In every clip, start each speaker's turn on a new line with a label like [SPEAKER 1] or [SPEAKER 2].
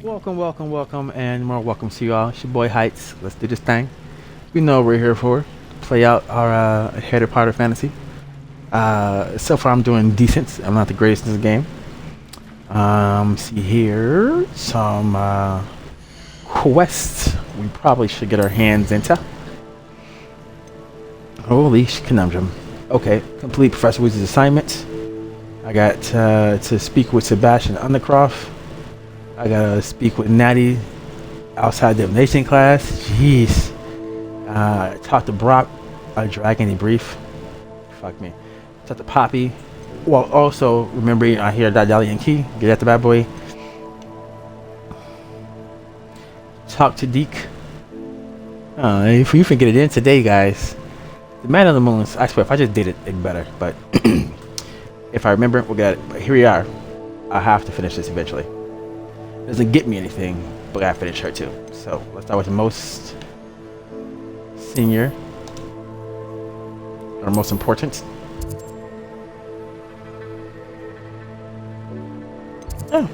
[SPEAKER 1] Welcome, and more welcome to y'all. It's your boy Heights. Let's do this thing. You know what we're here for. Play out our Harry Potter fantasy. So far I'm doing decent. I'm not the greatest in this game. See here. Some quests we probably should get our hands into. Holy conundrum. Okay, complete Professor Weasley's assignment. I got to speak with Sebastian Undercroft. I gotta speak with Natty outside divination class. Jeez. Talk to Brock. Dragon debrief. Fuck me. Talk to Poppy. Well, also remember I hear that Dahlia and Key. Get at the bad boy. Talk to Deke. If you can get it in today, guys. The Man of the Moons. I swear, if I just did it, it'd be better. But if I remember, we'll get it. But here we are. I have to finish this eventually. Doesn't get me anything, but I gotta finish her too. So let's start with the most senior or most important. Oh.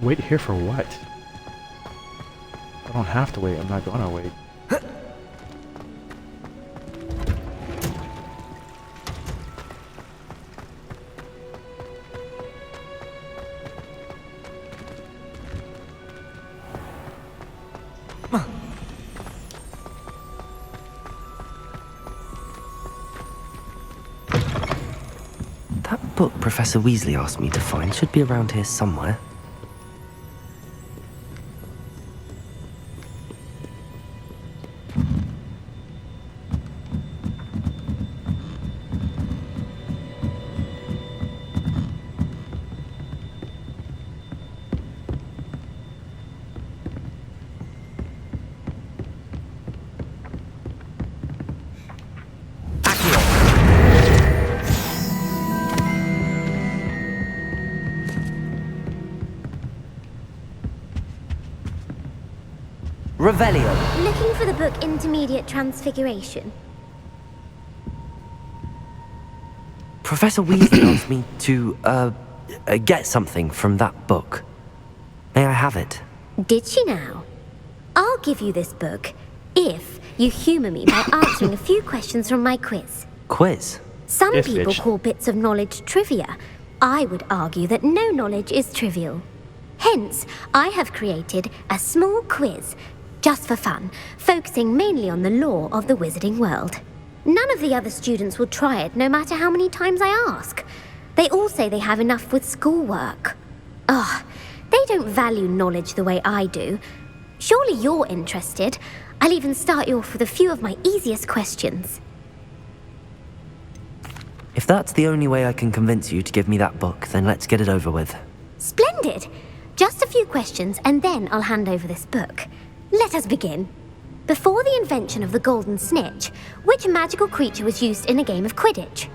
[SPEAKER 1] Wait here for what? I don't have to wait. I'm not gonna wait.
[SPEAKER 2] That book Professor Weasley asked me to find should be around here somewhere. Revelio.
[SPEAKER 3] Looking for the book Intermediate Transfiguration.
[SPEAKER 2] Professor Weasley asked me to, get something from that book. May I have it?
[SPEAKER 3] Did she now? I'll give you this book if you humour me by answering a few questions from my quiz.
[SPEAKER 2] Quiz?
[SPEAKER 3] Some
[SPEAKER 1] Yes,
[SPEAKER 3] people
[SPEAKER 1] bitch.
[SPEAKER 3] call bits of knowledge trivia. I would argue that no knowledge is trivial. Hence, I have created a small quiz just for fun, focusing mainly on the lore of the wizarding world. None of the other students will try it, no matter how many times I ask. They all say they have enough with schoolwork. Ugh, they don't value knowledge the way I do. Surely you're interested. I'll even start you off with a few of my easiest questions.
[SPEAKER 2] If that's the only way I can convince you to give me that book, then let's get it over with.
[SPEAKER 3] Splendid! Just a few questions, and then I'll hand over this book. Let us begin. Before the invention of the golden snitch, which magical creature was used in a game of Quidditch?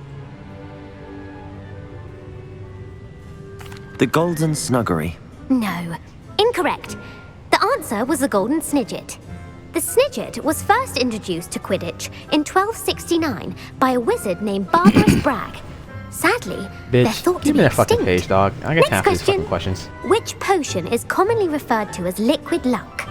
[SPEAKER 2] The Golden Snuggery.
[SPEAKER 3] No. Incorrect. The answer was the golden snidget. The snidget was first introduced to Quidditch in 1269 by a wizard named Barbarous Bragg. Sadly, they're
[SPEAKER 1] Bitch,
[SPEAKER 3] thought to
[SPEAKER 1] give
[SPEAKER 3] be
[SPEAKER 1] me that fucking
[SPEAKER 3] extinct.
[SPEAKER 1] page, dog. I got
[SPEAKER 3] Next
[SPEAKER 1] time for these fucking
[SPEAKER 3] question.
[SPEAKER 1] questions.
[SPEAKER 3] Which potion is commonly referred to as liquid luck?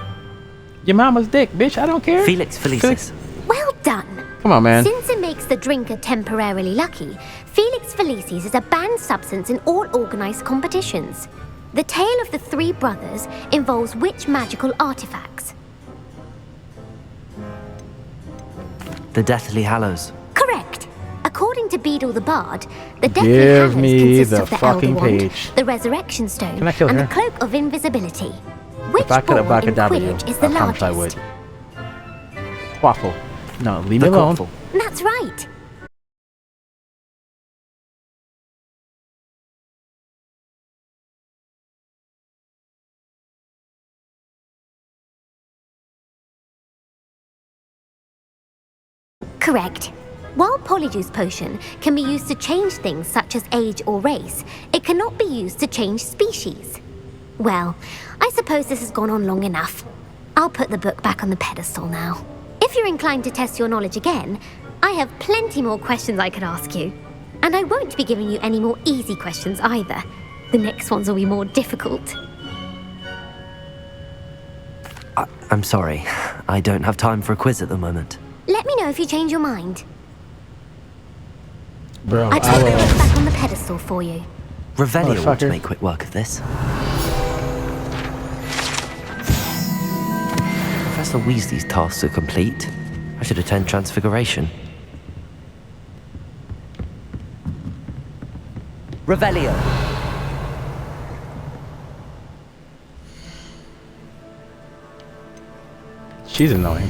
[SPEAKER 1] Your mama's dick, bitch. I don't care.
[SPEAKER 2] Felix Felicis.
[SPEAKER 3] Well done.
[SPEAKER 1] Come on, man.
[SPEAKER 3] Since it makes the drinker temporarily lucky, Felix Felicis is a banned substance in all organized competitions. The tale of the three brothers involves which magical artifacts?
[SPEAKER 2] The Deathly Hallows.
[SPEAKER 3] Correct. According to Beedle the Bard, the Deathly
[SPEAKER 1] Give
[SPEAKER 3] Hallows
[SPEAKER 1] me
[SPEAKER 3] consists
[SPEAKER 1] the
[SPEAKER 3] of the
[SPEAKER 1] fucking
[SPEAKER 3] Elder Wand,
[SPEAKER 1] page.
[SPEAKER 3] the Resurrection Stone,
[SPEAKER 1] Can I kill
[SPEAKER 3] and
[SPEAKER 1] her?
[SPEAKER 3] the Cloak of Invisibility. Which
[SPEAKER 1] If I could have
[SPEAKER 3] ball in
[SPEAKER 1] Abracadabra you,
[SPEAKER 3] Quidditch is the
[SPEAKER 1] I promise I
[SPEAKER 3] largest?
[SPEAKER 1] would. Waffle. No, leave me
[SPEAKER 2] The
[SPEAKER 1] alone.
[SPEAKER 2] Quaffle.
[SPEAKER 3] That's right. Correct. While Polyjuice Potion can be used to change things such as age or race, it cannot be used to change species. Well, I suppose this has gone on long enough. I'll put the book back on the pedestal now. If you're inclined to test your knowledge again, I have plenty more questions I could ask you. And I won't be giving you any more easy questions either. The next ones will be more difficult.
[SPEAKER 2] I'm sorry. I don't have time for a quiz at the moment.
[SPEAKER 3] Let me know if you change your mind.
[SPEAKER 1] Bro,
[SPEAKER 3] I put the book back on the pedestal for you.
[SPEAKER 2] Revelio ought to
[SPEAKER 1] Motherfucker.
[SPEAKER 2] make quick work of this. Professor Weasley's tasks are complete. I should attend Transfiguration. Revelio!
[SPEAKER 1] She's annoying.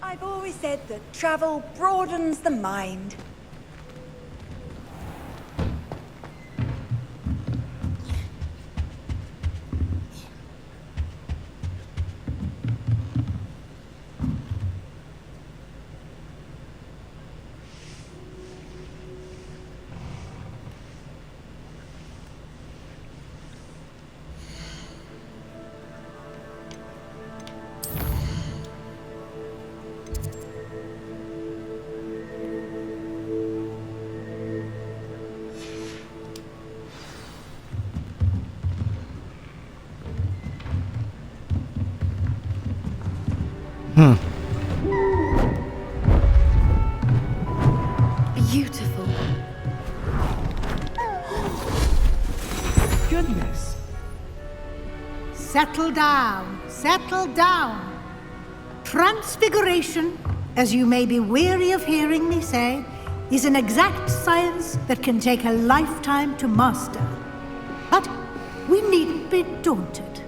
[SPEAKER 4] I've always said that travel broadens the mind.
[SPEAKER 5] Beautiful.
[SPEAKER 6] Goodness. Settle down, settle down. Transfiguration, as you may be weary of hearing me say, is an exact science that can take a lifetime to master. But we needn't be daunted.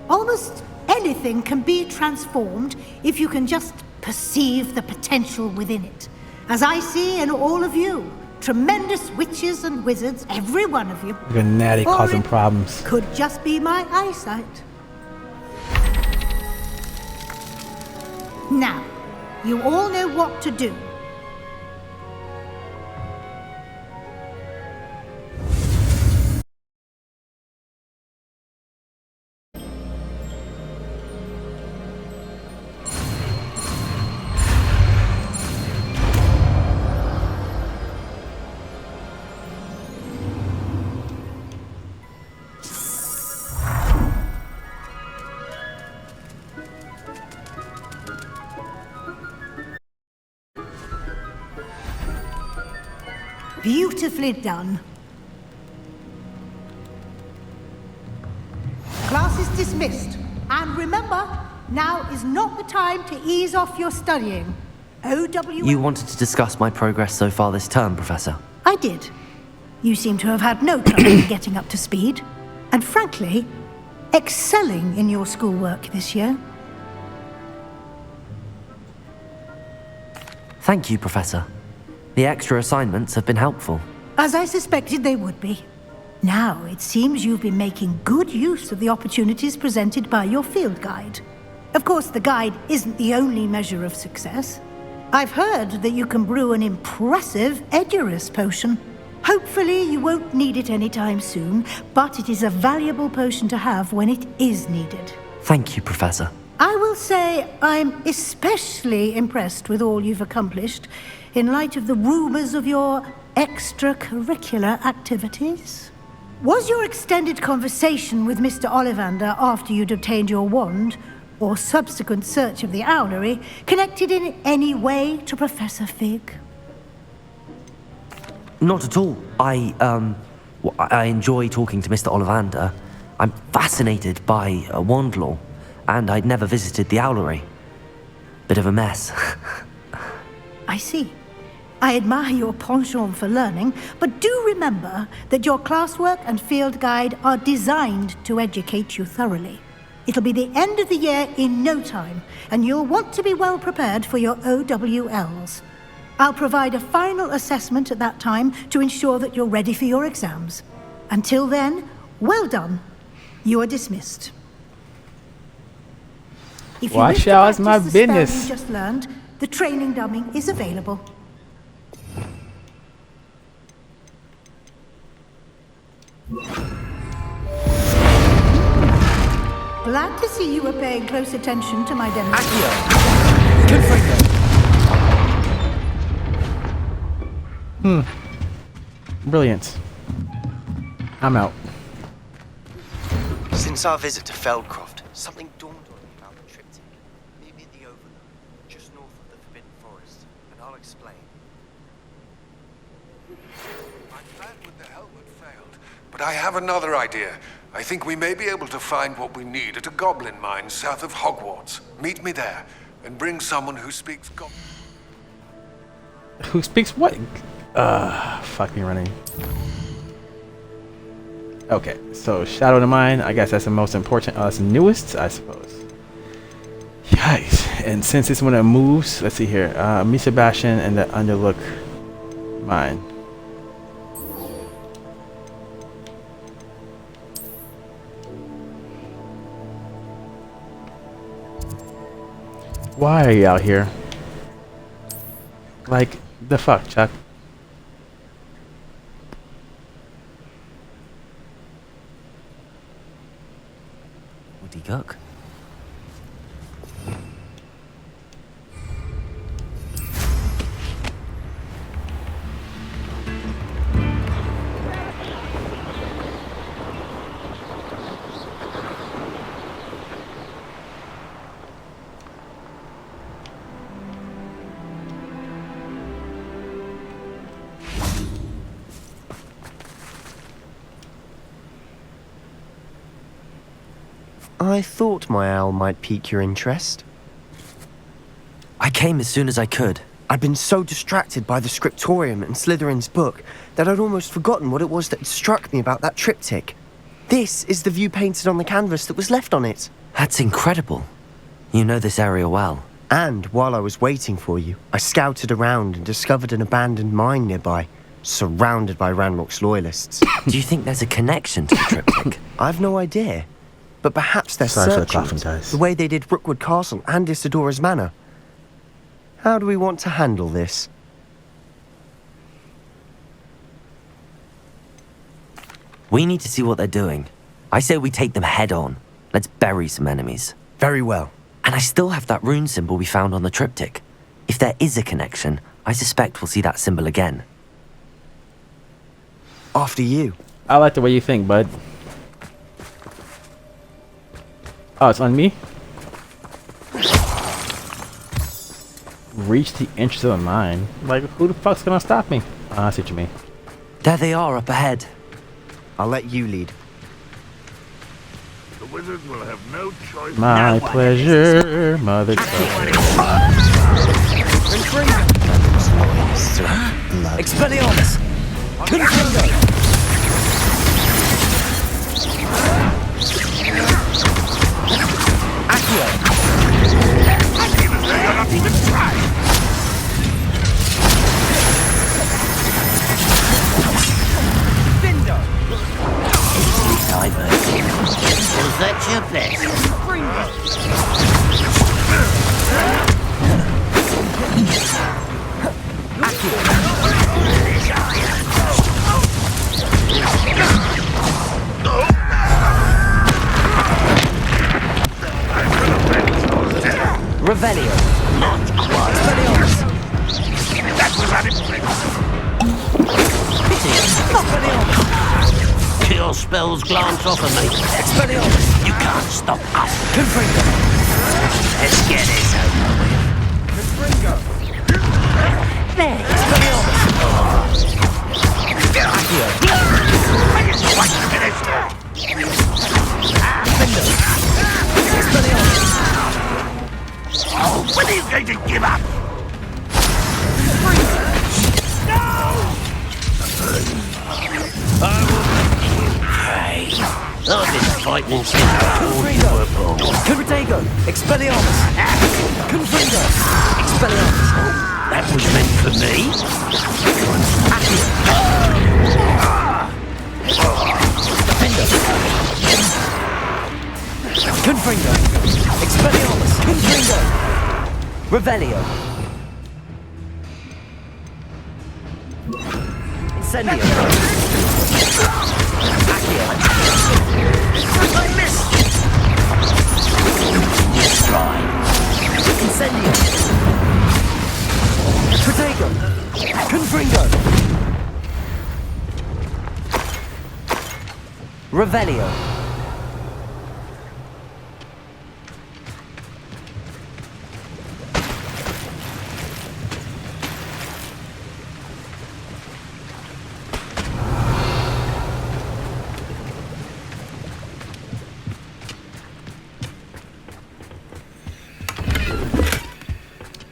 [SPEAKER 6] Almost anything can be transformed if you can just perceive the potential within it. As I see in all of you, tremendous witches and wizards, every one of you.
[SPEAKER 1] Look at Natty
[SPEAKER 6] Or
[SPEAKER 1] causing
[SPEAKER 6] it
[SPEAKER 1] problems.
[SPEAKER 6] Could just be my eyesight. Now, you all know what to do. Beautifully done. Class is dismissed. And remember, now is not the time to ease off your studying. OW.
[SPEAKER 2] You wanted to discuss my progress so far this term, Professor.
[SPEAKER 6] I did. You seem to have had no trouble getting up to speed. And frankly, excelling in your schoolwork this year.
[SPEAKER 2] Thank you, Professor. The extra assignments have been helpful.
[SPEAKER 6] As I suspected they would be. Now, it seems you've been making good use of the opportunities presented by your field guide. Of course, the guide isn't the only measure of success. I've heard that you can brew an impressive Edurus potion. Hopefully, you won't need it anytime soon, but it is a valuable potion to have when it is needed.
[SPEAKER 2] Thank you, Professor.
[SPEAKER 6] I will say I'm especially impressed with all you've accomplished in light of the rumors of your extracurricular activities. Was your extended conversation with Mr. Ollivander after you'd obtained your wand, or subsequent search of the owlery, connected in any way to Professor Fig?
[SPEAKER 2] Not at all. I enjoy talking to Mr. Ollivander. I'm fascinated by wand law, and I'd never visited the owlery. Bit of a mess.
[SPEAKER 6] I see. I admire your penchant for learning, but do remember that your classwork and field guide are designed to educate you thoroughly. It'll be the end of the year in no time, and you'll want to be well prepared for your OWLs. I'll provide a final assessment at that time to ensure that you're ready for your exams. Until then, well done. You are dismissed. If you
[SPEAKER 1] Why
[SPEAKER 6] wish to
[SPEAKER 1] shall it's my
[SPEAKER 6] practice the spell
[SPEAKER 1] business?
[SPEAKER 6] you just learned, the training dummy is available. Glad to see you were paying close attention to my demonstration.
[SPEAKER 1] Brilliant. I'm out.
[SPEAKER 7] Since our visit to Feldcroft, something dawned on me about the triptych. Maybe at the Overlook, just north of the Forbidden Forest, and I'll explain.
[SPEAKER 8] My plan with the helmet failed, but I have another idea. I think we may be able to find what we need at a goblin mine south of Hogwarts. Meet me there, and bring someone who speaks goblin.
[SPEAKER 1] Who speaks what? Fuck me running. Okay, so Shadow of the Mine, I guess that's the most important, that's the newest, I suppose. Yikes. And since it's one that moves, let's see here. Me, Sebastian, and the Underlook Mine. Why are you out here? Like, the fuck, Chuck?
[SPEAKER 2] Woody Cook.
[SPEAKER 7] I thought my owl might pique your interest.
[SPEAKER 2] I came as soon as I could.
[SPEAKER 7] I'd been so distracted by the scriptorium and Slytherin's book that I'd almost forgotten what it was that struck me about that triptych. This is the view painted on the canvas that was left on it.
[SPEAKER 2] That's incredible. You know this area well.
[SPEAKER 7] And while I was waiting for you, I scouted around and discovered an abandoned mine nearby, surrounded by Ranrock's loyalists.
[SPEAKER 2] Do you think there's a connection to the triptych?
[SPEAKER 7] I've no idea. But perhaps they're
[SPEAKER 1] Sorry for the
[SPEAKER 7] searching
[SPEAKER 1] coughing,
[SPEAKER 7] it,
[SPEAKER 1] guys.
[SPEAKER 7] the way they did Rookwood Castle and Isidora's Manor. How do we want to handle this?
[SPEAKER 2] We need to see what they're doing. I say we take them head on. Let's bury some enemies.
[SPEAKER 7] Very well.
[SPEAKER 2] And I still have that rune symbol we found on the triptych. If there is a connection, I suspect we'll see that symbol again.
[SPEAKER 7] After you.
[SPEAKER 1] I like the way you think, bud. Oh, it's on me? Reach the entrance of the mine. Like, who the fuck's gonna stop me? I see what you mean.
[SPEAKER 2] There they are up ahead.
[SPEAKER 7] I'll let you lead.
[SPEAKER 9] The wizards will have no choice.
[SPEAKER 1] My pleasure, motherfucker.
[SPEAKER 2] Expelliarmus! Confringo!
[SPEAKER 9] Is that your best?
[SPEAKER 2] Revelio.
[SPEAKER 9] Not quite.
[SPEAKER 2] Expelliarmus!
[SPEAKER 9] That was unexpected. Cure spells glance off of me.
[SPEAKER 2] Expelliarmus!
[SPEAKER 9] You can't stop us.
[SPEAKER 2] Confringo!
[SPEAKER 9] Let's get this over with.
[SPEAKER 2] There! Expelliarmus! Accio!
[SPEAKER 9] Wait a minute.
[SPEAKER 2] Expelliarmus!
[SPEAKER 9] Oh, when are you going to give up? I will make you pay. I've been fighting since before you were born.
[SPEAKER 2] Convertigo! Expelliarmus! Confringo! Expelliarmus!
[SPEAKER 9] That was meant for me.
[SPEAKER 2] Confringo! Expelliarmus! Confringo! Revelio! Incendio! Accio!
[SPEAKER 9] I missed. Try.
[SPEAKER 2] Incendio! Protego! Confringo! Revelio!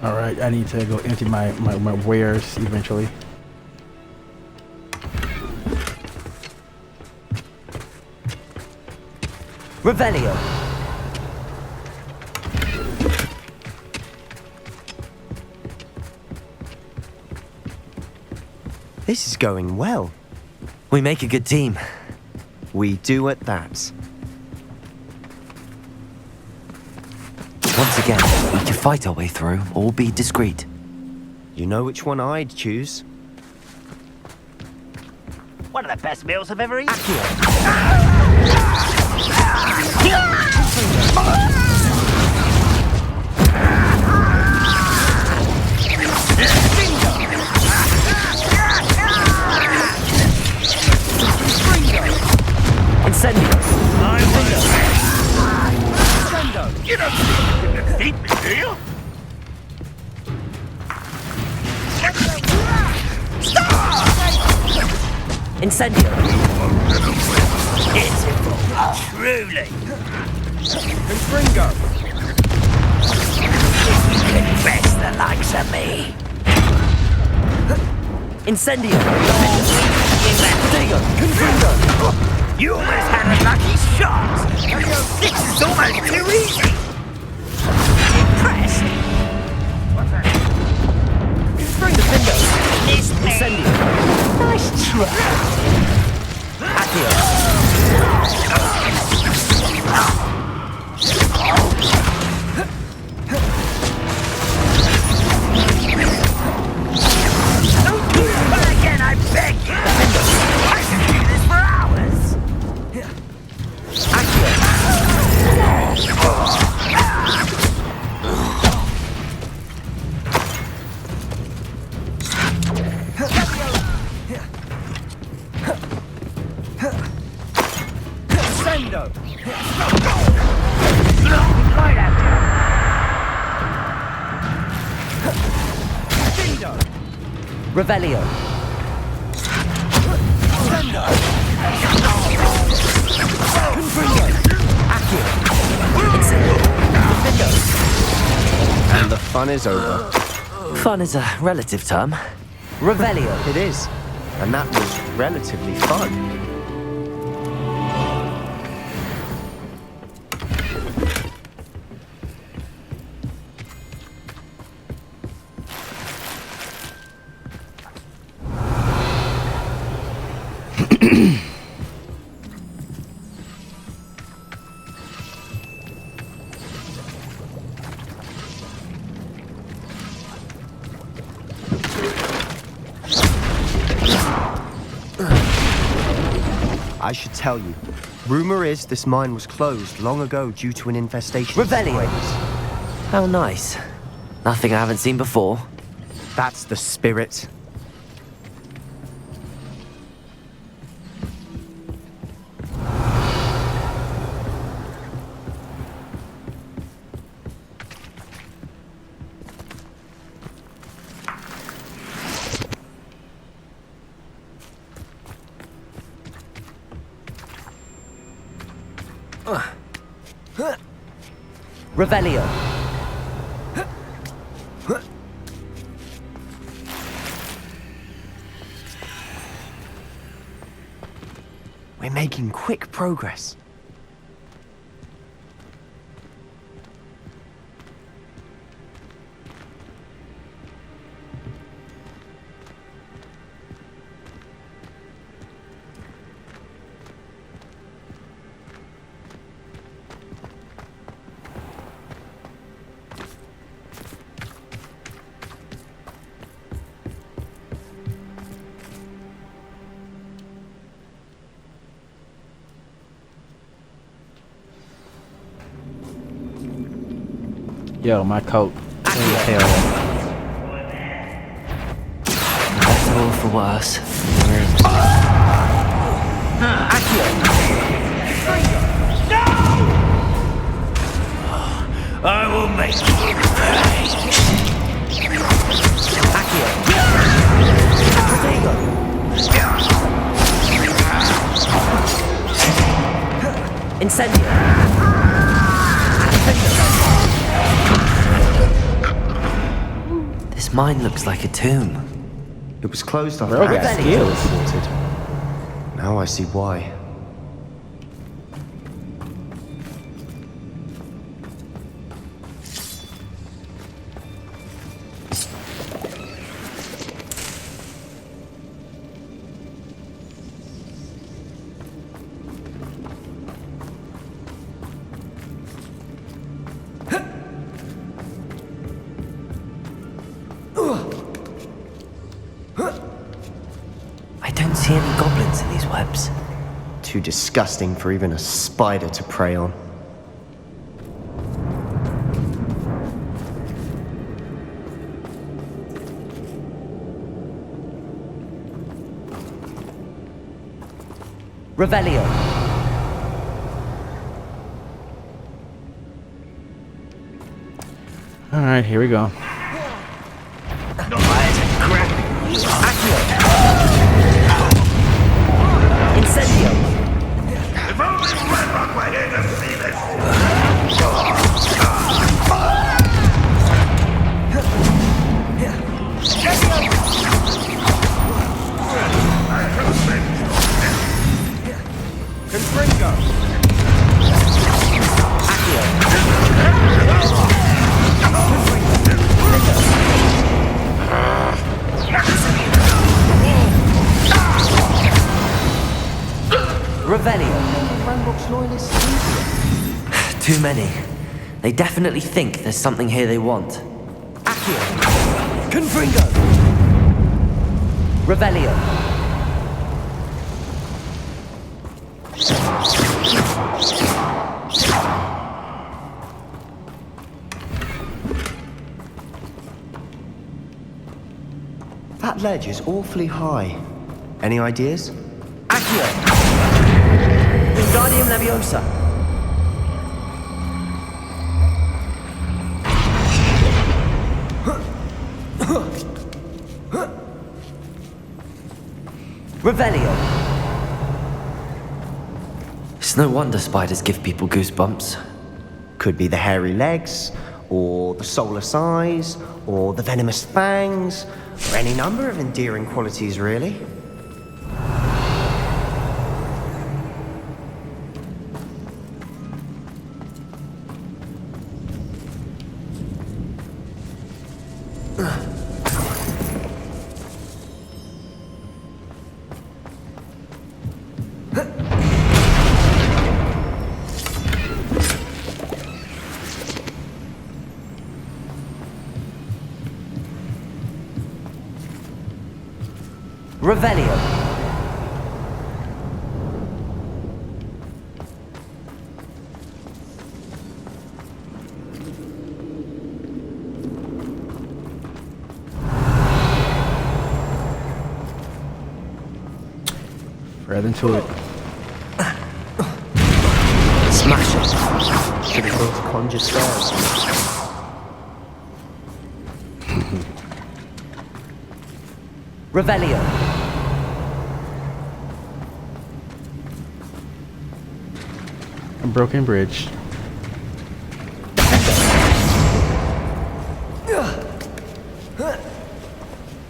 [SPEAKER 1] Alright, I need to go empty my wares eventually.
[SPEAKER 2] Revelio!
[SPEAKER 7] This is going well.
[SPEAKER 2] We make a good team.
[SPEAKER 7] We do at that.
[SPEAKER 2] Once again, we can fight our way through or be discreet.
[SPEAKER 7] You know which one I'd choose.
[SPEAKER 9] One of the best meals I've ever eaten.
[SPEAKER 2] Incendio!
[SPEAKER 9] You don't think you can defeat me, do you?
[SPEAKER 2] Incendio!
[SPEAKER 9] Pitiful, truly.
[SPEAKER 7] Confringo!
[SPEAKER 9] You can best the likes of me.
[SPEAKER 2] Incendio!
[SPEAKER 9] Protego!
[SPEAKER 2] Confringo!
[SPEAKER 9] You almost had a lucky shot. This is almost too easy. Impressed?
[SPEAKER 2] Confringo! Defendo! Incendio!
[SPEAKER 9] Nice try.
[SPEAKER 2] Accio!
[SPEAKER 9] Don't do that again, I beg you. I can do this for hours.
[SPEAKER 2] Accio!
[SPEAKER 7] Sendo!
[SPEAKER 9] Right at
[SPEAKER 7] Dindo!
[SPEAKER 2] Revelio! Confringo! Accio! Incendio! Defendo!
[SPEAKER 7] And the fun is over.
[SPEAKER 2] Fun is a relative term. Revelio!
[SPEAKER 7] It is. And that was relatively fun. I should tell you. Rumor is this mine was closed long ago due to an infestation.
[SPEAKER 2] Revelio! How nice. Nothing I haven't seen before.
[SPEAKER 7] That's the spirit.
[SPEAKER 2] Revelio!
[SPEAKER 7] We're making quick progress.
[SPEAKER 1] Yo, my coat.
[SPEAKER 2] Better or for worse.
[SPEAKER 9] I will make you pay.
[SPEAKER 2] Incendio. This mine looks like a tomb.
[SPEAKER 7] It was closed after
[SPEAKER 1] Bro got
[SPEAKER 7] accident
[SPEAKER 1] skills.
[SPEAKER 7] reported. Now I see why.
[SPEAKER 2] I don't see any goblins in these webs.
[SPEAKER 7] Too disgusting for even a spider to prey on.
[SPEAKER 2] Revelio.
[SPEAKER 1] All right, here we go.
[SPEAKER 2] Incendio.
[SPEAKER 9] If only Redrock were here to see this.
[SPEAKER 2] Revelio. Too many. They definitely think there's something here they want. Accio. Confringo. Revelio.
[SPEAKER 7] That ledge is awfully high. Any ideas?
[SPEAKER 2] Accio. Wingardium Leviosa. Revelio. It's no wonder spiders give people goosebumps.
[SPEAKER 7] Could be the hairy legs, or the soulless eyes, or the venomous fangs, or any number of endearing qualities, really.
[SPEAKER 2] Revelio.
[SPEAKER 1] Rather into it.
[SPEAKER 2] Smash it.
[SPEAKER 7] Should have built a conjure stairs.
[SPEAKER 2] Revelio.
[SPEAKER 1] A broken bridge.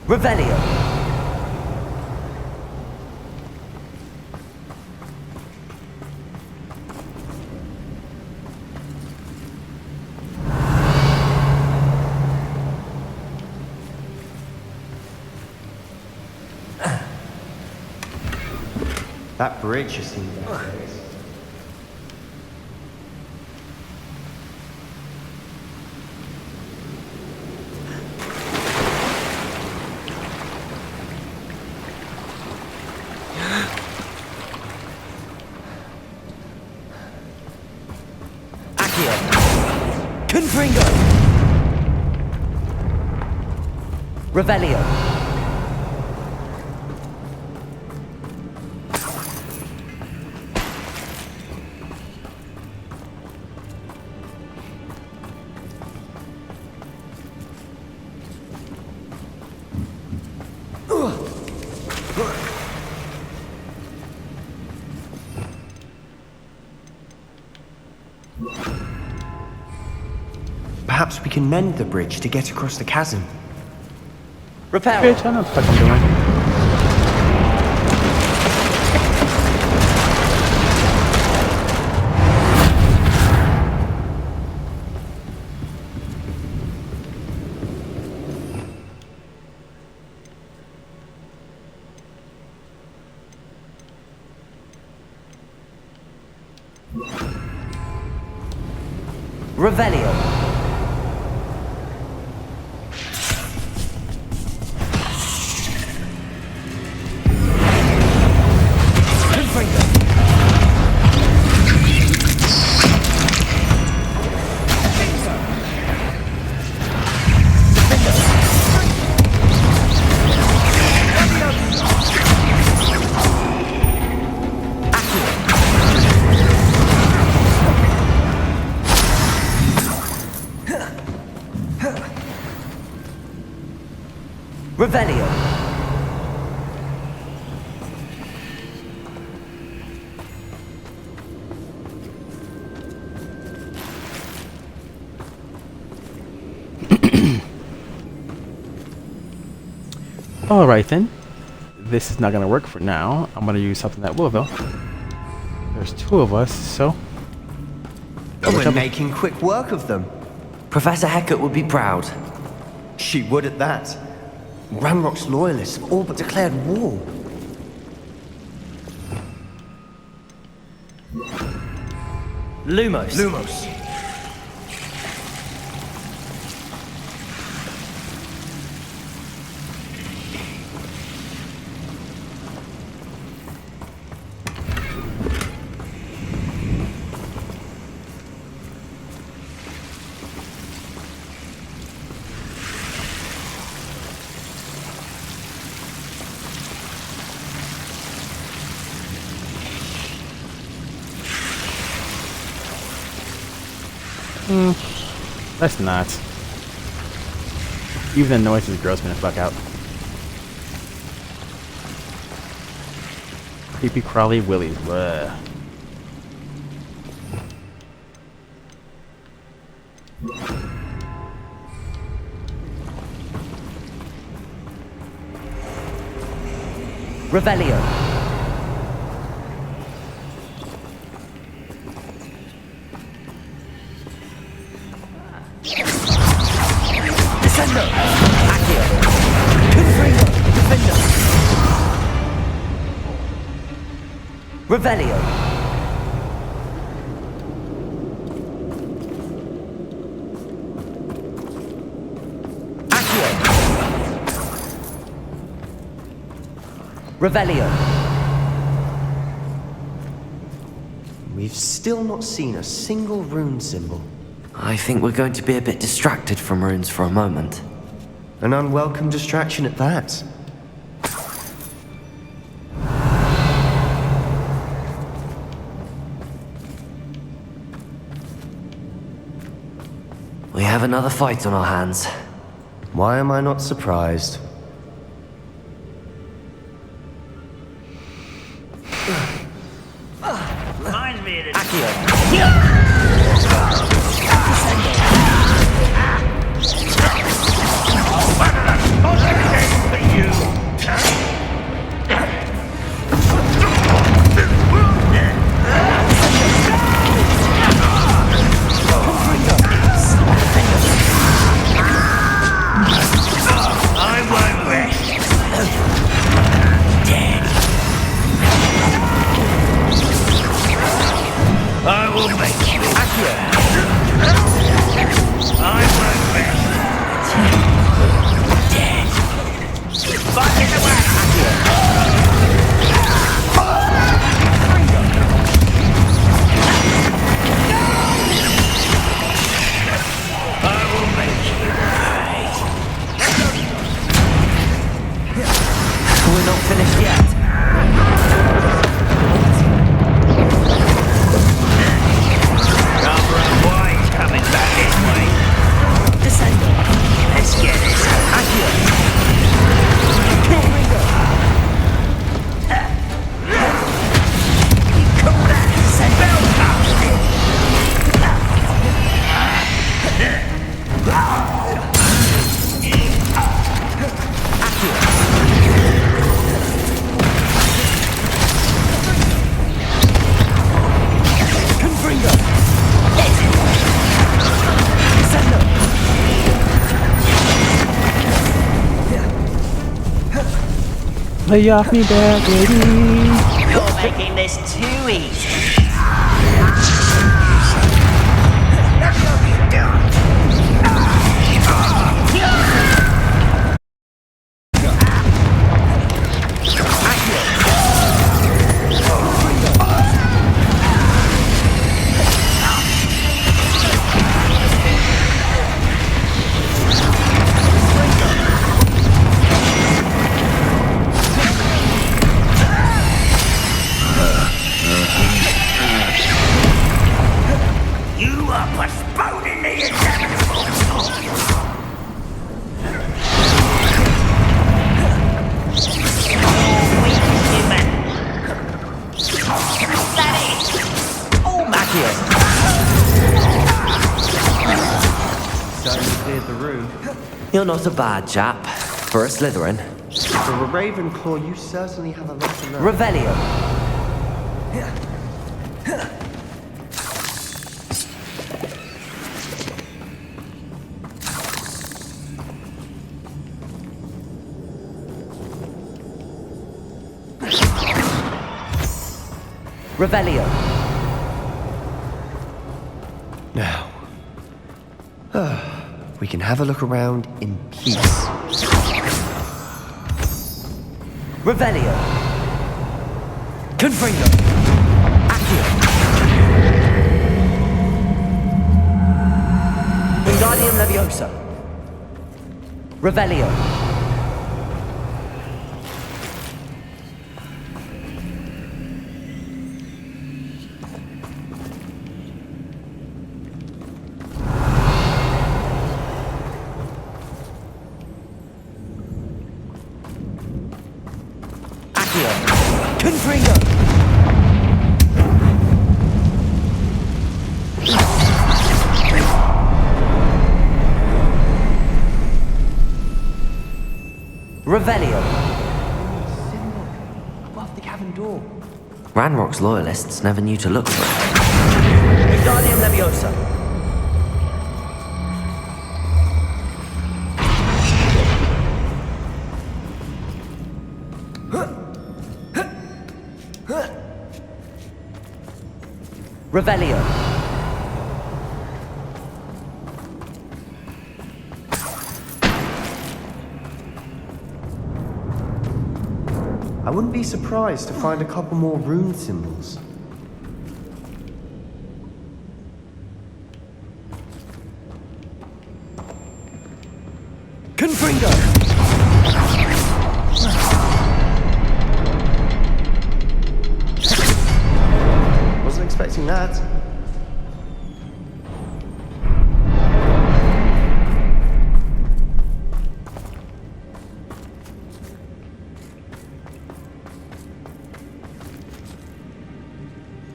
[SPEAKER 2] Revelio.
[SPEAKER 7] That bridge has seen better days.
[SPEAKER 2] Confringo! Revelio!
[SPEAKER 7] Perhaps we can mend the bridge to get across the chasm.
[SPEAKER 2] Repair!
[SPEAKER 1] Bitch, I know what the fuck I'm doing.
[SPEAKER 2] Revelio! Revelio!
[SPEAKER 1] Alright then. This is not going to work for now. I'm going to use something that will though. There's two of us, so...
[SPEAKER 7] And we're making quick work of them.
[SPEAKER 2] Professor Hecat would be proud.
[SPEAKER 7] She would at that. Ranrock's loyalists have all but declared war.
[SPEAKER 2] Lumos!
[SPEAKER 7] Lumos.
[SPEAKER 1] Let's not. Even the noises gross me the fuck out. Creepy crawly willies. Bleh.
[SPEAKER 2] Revelio! Descendo! Accio! Confringo! Defendo! Revelio! Accio! Revelio!
[SPEAKER 7] We've still not seen a single rune symbol.
[SPEAKER 2] I think we're going to be a bit distracted from runes for a moment.
[SPEAKER 7] An unwelcome distraction at that.
[SPEAKER 2] We have another fight on our hands.
[SPEAKER 7] Why am I not surprised?
[SPEAKER 9] Reminds me of the
[SPEAKER 2] Accio!
[SPEAKER 9] I won't rest. Dead.
[SPEAKER 1] Lay off me back, baby.
[SPEAKER 2] You're making this too easy.
[SPEAKER 9] You are postponing the inevitable.
[SPEAKER 2] Oh, Macchio!
[SPEAKER 7] Certainly cleared the room.
[SPEAKER 2] You're not a bad chap. For a Slytherin.
[SPEAKER 7] For a Ravenclaw, you certainly have a lot to learn.
[SPEAKER 2] Revelio. Revelio.
[SPEAKER 7] Now, we can have a look around in peace.
[SPEAKER 2] Revelio. Confringo. Accio. Wingardium Leviosa. Revelio. Confringo. Revelio.
[SPEAKER 7] Above the cavern door.
[SPEAKER 2] Ranrock's loyalists never knew to look for it. Wingardium Leviosa. Revelio.
[SPEAKER 7] I wouldn't be surprised to find a couple more rune symbols.
[SPEAKER 2] Confringo.
[SPEAKER 7] Wasn't expecting that.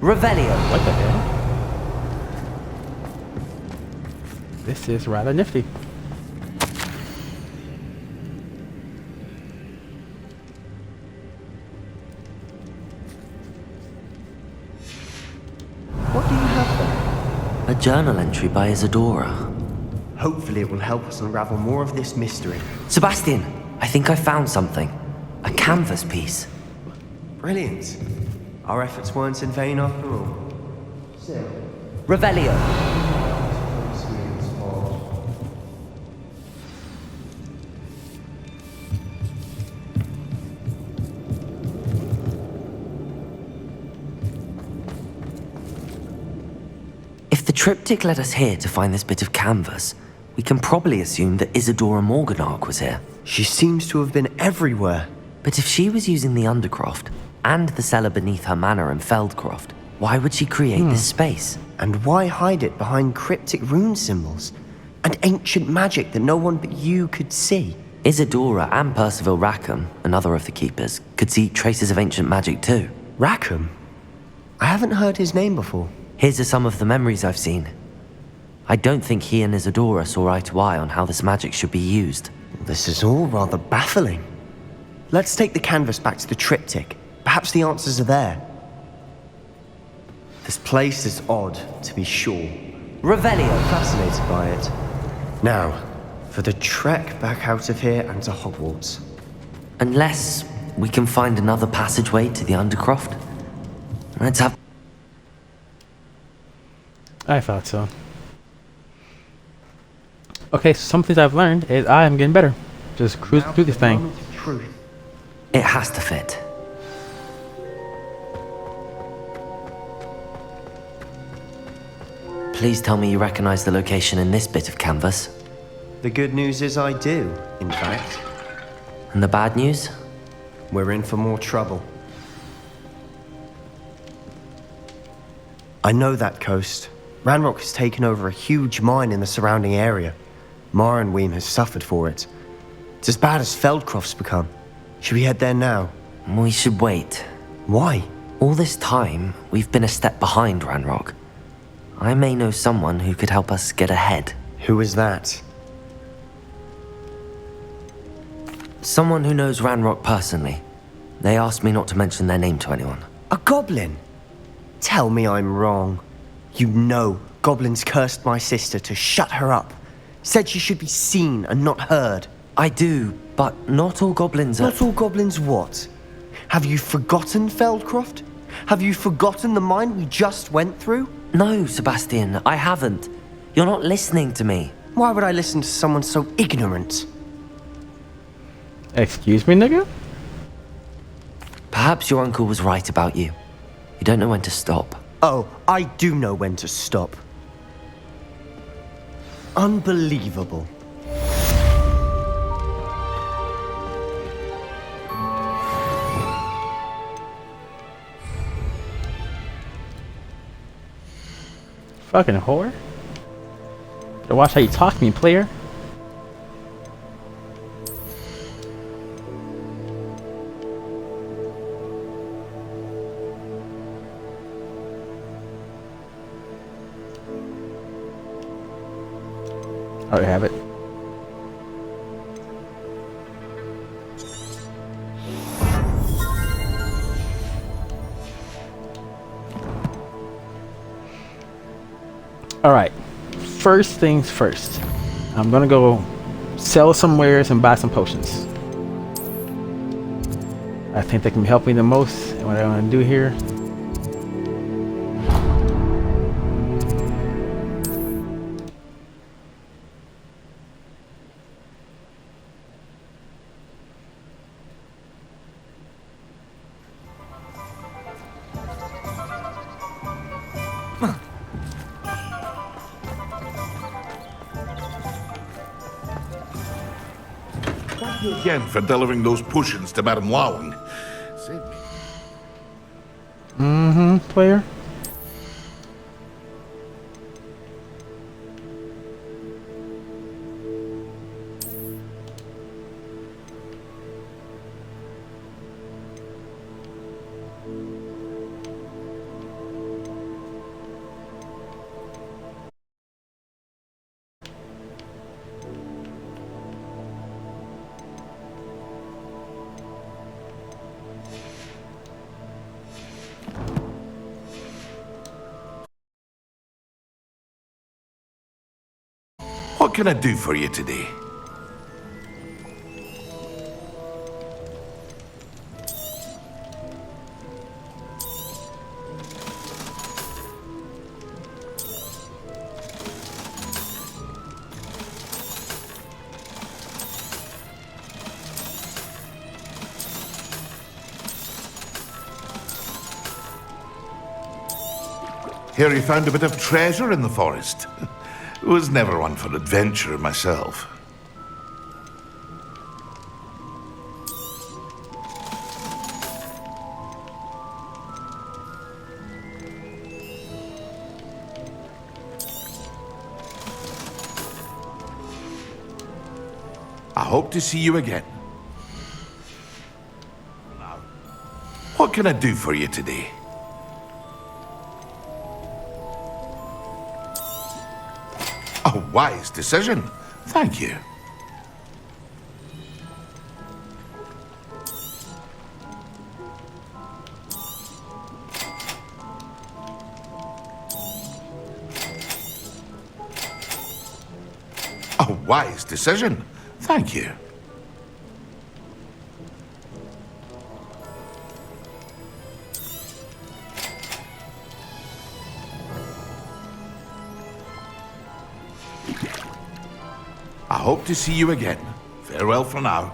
[SPEAKER 2] Revelio.
[SPEAKER 1] What the hell? This is rather nifty.
[SPEAKER 7] What do you have there?
[SPEAKER 2] A journal entry by Isadora.
[SPEAKER 7] Hopefully it will help us unravel more of this mystery.
[SPEAKER 2] Sebastian, I think I found something. A canvas piece.
[SPEAKER 7] Brilliant. Our efforts weren't in vain after all. Still.
[SPEAKER 2] Revelio. If the triptych led us here to find this bit of canvas, we can probably assume that Isadora Morganach was here.
[SPEAKER 7] She seems to have been everywhere.
[SPEAKER 2] But if she was using the Undercroft and the cellar beneath her manor in Feldcroft, why would she create this space?
[SPEAKER 7] And why hide it behind cryptic rune symbols? And ancient magic that no one but you could see?
[SPEAKER 2] Isadora and Percival Rackham, another of the keepers, could see traces of ancient magic too.
[SPEAKER 7] Rackham? I haven't heard his name before.
[SPEAKER 2] Here's some of the memories I've seen. I don't think he and Isadora saw eye to eye on how this magic should be used.
[SPEAKER 7] This is all rather baffling. Let's take the canvas back to the triptych. Perhaps the answers are there. This place is odd, to be sure.
[SPEAKER 2] Revelio.
[SPEAKER 7] Fascinated by it. Now, for the trek back out of here and to Hogwarts.
[SPEAKER 2] Unless we can find another passageway to the Undercroft. Let's have...
[SPEAKER 1] I thought so. Okay, so some things I've learned is I am getting better. Just cruise through this thing.
[SPEAKER 2] It has to fit. Please tell me you recognize the location in this bit of canvas.
[SPEAKER 7] The good news is I do, in fact.
[SPEAKER 2] And the bad news?
[SPEAKER 7] We're in for more trouble. I know that coast. Ranrock has taken over a huge mine in the surrounding area. Marenweem has suffered for it. It's as bad as Feldcroft's become. Should we head there now?
[SPEAKER 2] We should wait.
[SPEAKER 7] Why?
[SPEAKER 2] All this time, we've been a step behind Ranrock. I may know someone who could help us get ahead.
[SPEAKER 7] Who is that?
[SPEAKER 2] Someone who knows Ranrock personally. They asked me not to mention their name to anyone.
[SPEAKER 7] A goblin? Tell me I'm wrong. You know goblins cursed my sister to shut her up. Said she should be seen and not heard.
[SPEAKER 2] I do, but not all goblins are...
[SPEAKER 7] Not all goblins what? Have you forgotten Feldcroft? Have you forgotten the mine we just went through?
[SPEAKER 2] No, Sebastian, I haven't. You're not listening to me.
[SPEAKER 7] Why would I listen to someone so ignorant?
[SPEAKER 1] Excuse me, nigga?
[SPEAKER 2] Perhaps your uncle was right about you. You don't know when to stop.
[SPEAKER 7] Oh, I do know when to stop. Unbelievable.
[SPEAKER 1] Fucking whore. Better watch how you talk to me, player. I already have it. Alright, first things first. I'm gonna go sell some wares and buy some potions. I think they can help me the most. And what I want to do here.
[SPEAKER 10] Thank you again for delivering those potions to Madame Lawing. Saved me.
[SPEAKER 1] Player.
[SPEAKER 10] What can I do for you today? Hear you found a bit of treasure in the forest. Was never one for adventure myself. I hope to see you again. Now, what can I do for you today? A wise decision. Thank you. A wise decision. Thank you. hope to see you again. Farewell for now.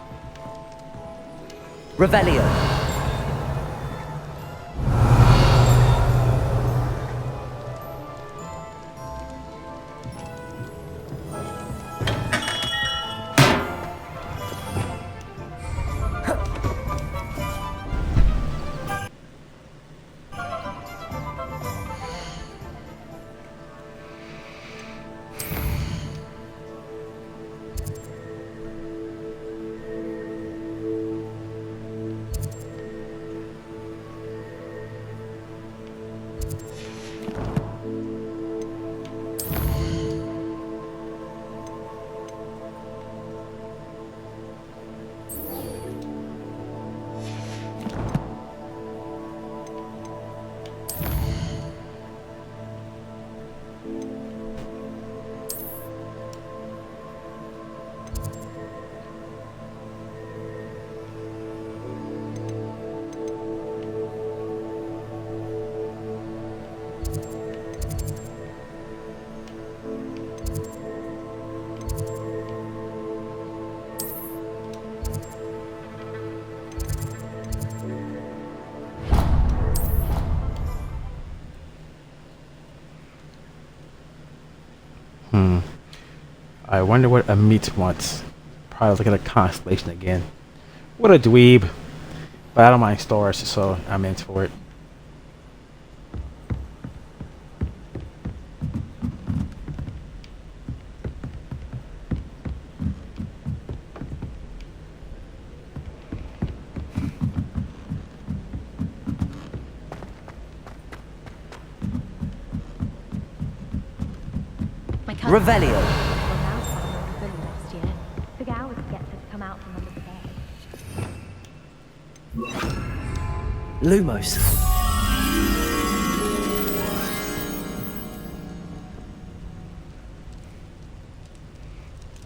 [SPEAKER 2] Revelio.
[SPEAKER 1] I wonder what Amit wants. Probably look at a constellation again. What a dweeb. But I don't mind stars, so I'm in for it.
[SPEAKER 2] Revelio.
[SPEAKER 3] Took hours to get her to come out from under the bed.
[SPEAKER 2] Lumos.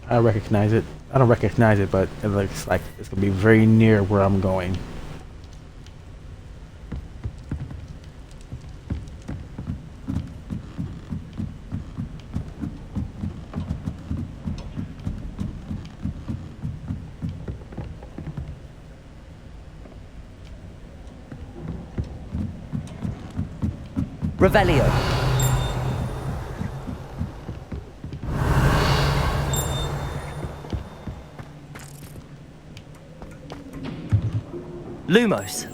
[SPEAKER 1] I recognize it. I don't recognize it, but it looks like it's gonna be very near where I'm going.
[SPEAKER 2] Revelio. Lumos.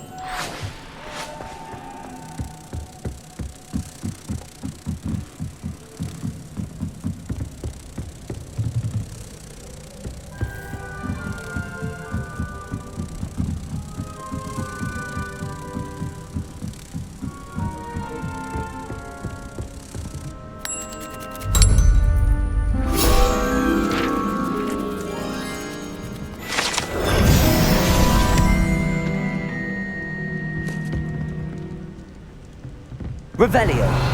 [SPEAKER 2] Revelio.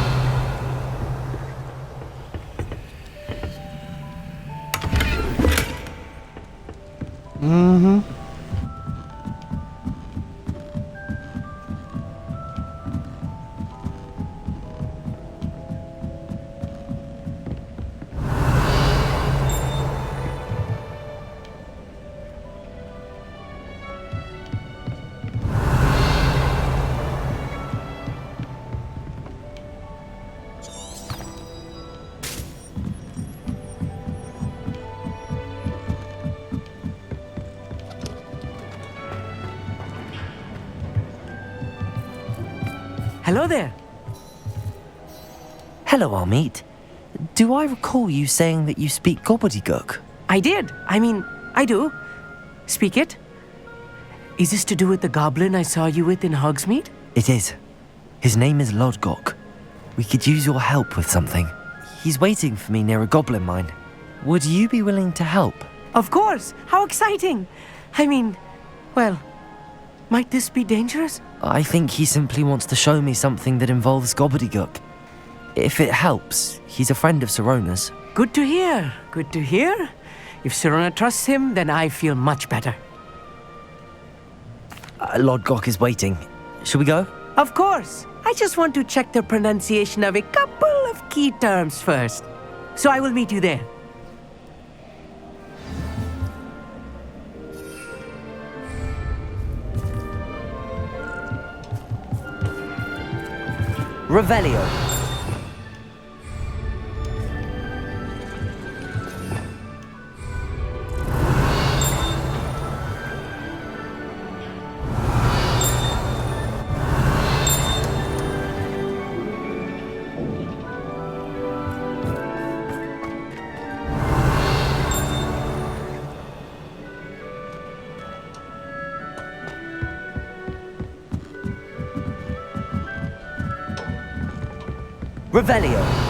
[SPEAKER 11] Hello there.
[SPEAKER 2] Hello, Amit. Do I recall you saying that you speak gobbledygook?
[SPEAKER 11] I did. I mean, I do. Speak it. Is this to do with the goblin I saw you with in Hogsmeade?
[SPEAKER 2] It is. His name is Lodgok. We could use your help with something. He's waiting for me near a goblin mine. Would you be willing to help?
[SPEAKER 11] Of course. How exciting. I mean, well, might this be dangerous?
[SPEAKER 2] I think he simply wants to show me something that involves gobbledygook. If it helps, he's a friend of Sirona's.
[SPEAKER 11] Good to hear. Good to hear. If Sirona trusts him, then I feel much better.
[SPEAKER 2] Lodgok is waiting. Shall we go?
[SPEAKER 11] Of course. I just want to check the pronunciation of a couple of key terms first. So I will meet you there.
[SPEAKER 2] Revelio. Revelio.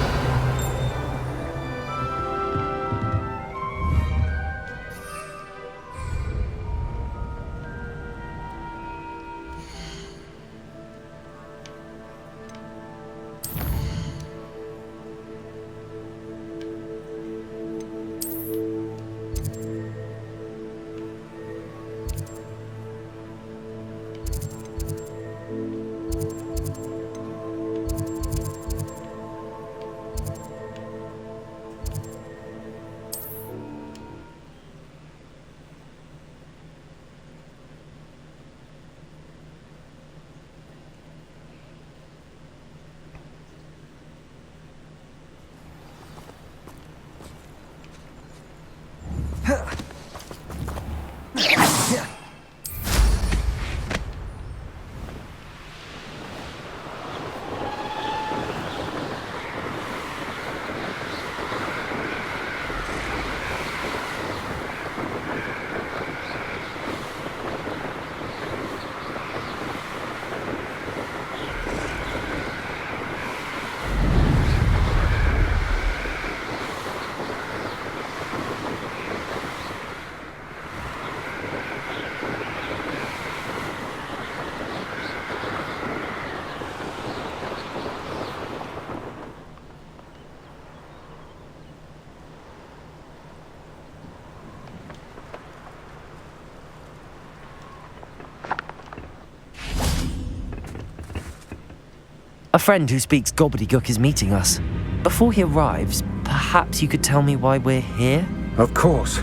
[SPEAKER 2] A friend who speaks gobbledygook is meeting us. Before he arrives, perhaps you could tell me why we're here?
[SPEAKER 8] Of course.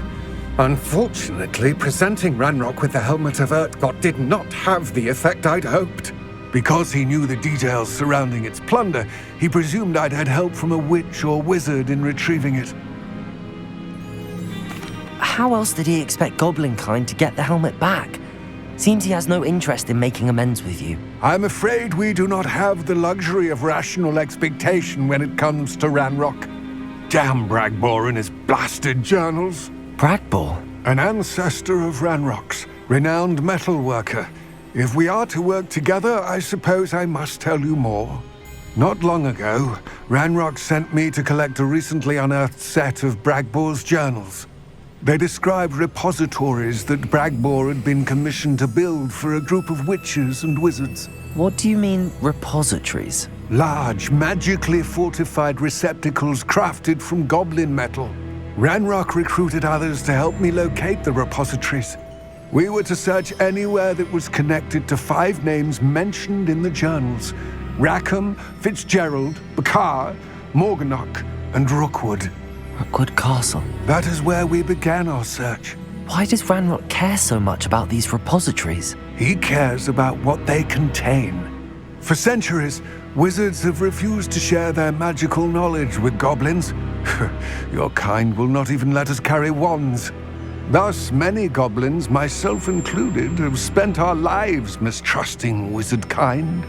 [SPEAKER 8] Unfortunately, presenting Ranrock with the Helmet of Urtkot did not have the effect I'd hoped. Because he knew the details surrounding its plunder, he presumed I'd had help from a witch or wizard in retrieving it.
[SPEAKER 2] How else did he expect Goblinkind to get the helmet back? Seems he has no interest in making amends with you.
[SPEAKER 8] I'm afraid we do not have the luxury of rational expectation when it comes to Ranrock. Damn Bragbor and his blasted journals.
[SPEAKER 2] Bragbor?
[SPEAKER 8] An ancestor of Ranrock's, renowned metal worker. If we are to work together, I suppose I must tell you more. Not long ago, Ranrock sent me to collect a recently unearthed set of Bragbor's journals. They described repositories that Bragbor had been commissioned to build for a group of witches and wizards.
[SPEAKER 2] What do you mean, repositories?
[SPEAKER 8] Large, magically fortified receptacles crafted from goblin metal. Ranrock recruited others to help me locate the repositories. We were to search anywhere that was connected to 5 names mentioned in the journals: Rackham, Fitzgerald, Bakar, Morganach, and Rookwood.
[SPEAKER 2] Rookwood Castle.
[SPEAKER 8] That is where we began our search.
[SPEAKER 2] Why does Ranrock care so much about these repositories?
[SPEAKER 8] He cares about what they contain. For centuries, wizards have refused to share their magical knowledge with goblins. Your kind will not even let us carry wands. Thus, many goblins, myself included, have spent our lives mistrusting wizard kind.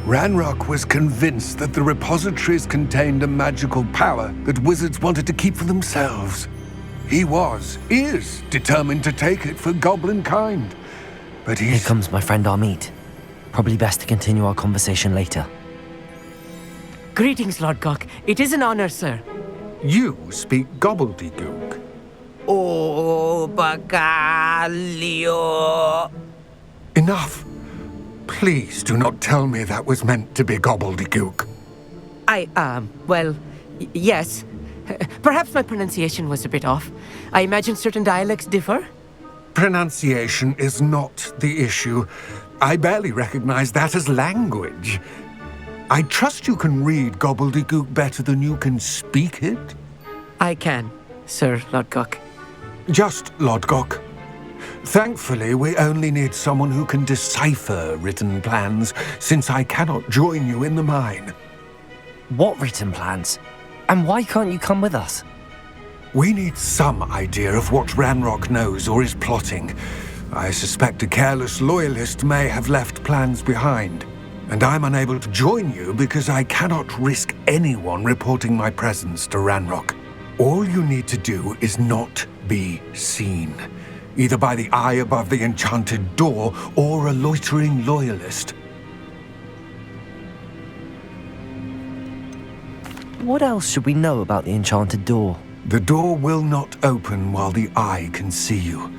[SPEAKER 8] Ranrock was convinced that the repositories contained a magical power that wizards wanted to keep for themselves. He is determined to take it for goblin kind. But
[SPEAKER 2] Here comes my friend Amit. Probably best to continue our conversation later.
[SPEAKER 11] Greetings, Lord Gok. It is an honor, sir.
[SPEAKER 8] You speak gobbledygook.
[SPEAKER 11] Oh, Bagalio.
[SPEAKER 8] Enough. Please do not tell me that was meant to be gobbledygook.
[SPEAKER 11] Yes. Perhaps my pronunciation was a bit off. I imagine certain dialects differ.
[SPEAKER 8] Pronunciation is not the issue. I barely recognize that as language. I trust you can read gobbledygook better than you can speak it?
[SPEAKER 11] I can, Sir Lord Gok.
[SPEAKER 8] Just Lord Gok. Thankfully, we only need someone who can decipher written plans, since I cannot join you in the mine.
[SPEAKER 2] What written plans? And why can't you come with us?
[SPEAKER 8] We need some idea of what Ranrock knows or is plotting. I suspect a careless loyalist may have left plans behind. And I'm unable to join you because I cannot risk anyone reporting my presence to Ranrock. All you need to do is not be seen, either by the eye above the enchanted door or a loitering loyalist.
[SPEAKER 2] What else should we know about the enchanted door?
[SPEAKER 8] The door will not open while the eye can see you.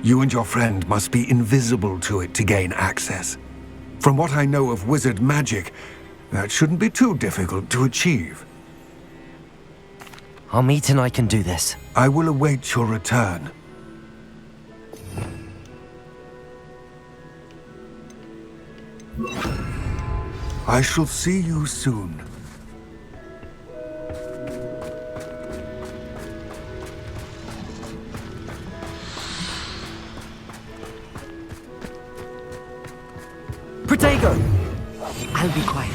[SPEAKER 8] You and your friend must be invisible to it to gain access. From what I know of wizard magic, that shouldn't be too difficult to achieve.
[SPEAKER 2] Amit and I can do this.
[SPEAKER 8] I will await your return. I shall see you soon.
[SPEAKER 11] Protego! I'll be quiet.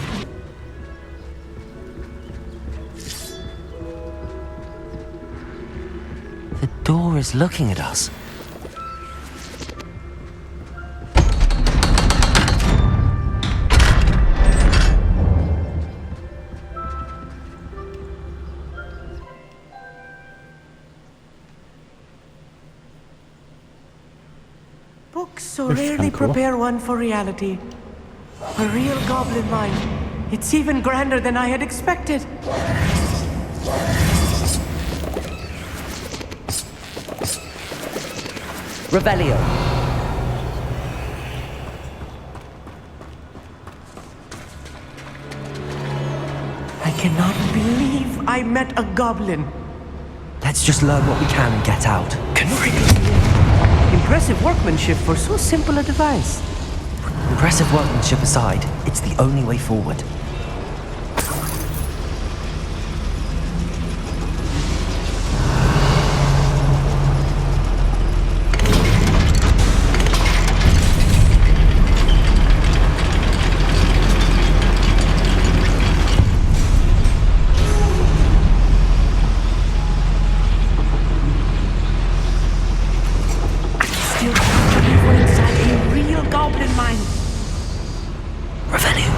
[SPEAKER 2] The door is looking at us.
[SPEAKER 11] Books so
[SPEAKER 1] That's
[SPEAKER 11] rarely
[SPEAKER 1] kinda cool.
[SPEAKER 11] prepare one for reality. A real goblin mine. It's even grander than I had expected.
[SPEAKER 2] Revelio.
[SPEAKER 11] I cannot believe I met a goblin.
[SPEAKER 2] Let's just learn what we can and get out.
[SPEAKER 11] Impressive workmanship for so simple a device.
[SPEAKER 2] Impressive workmanship aside, it's the only way forward.
[SPEAKER 11] Still can't believe we're inside a real goblin mine.
[SPEAKER 2] Revelio.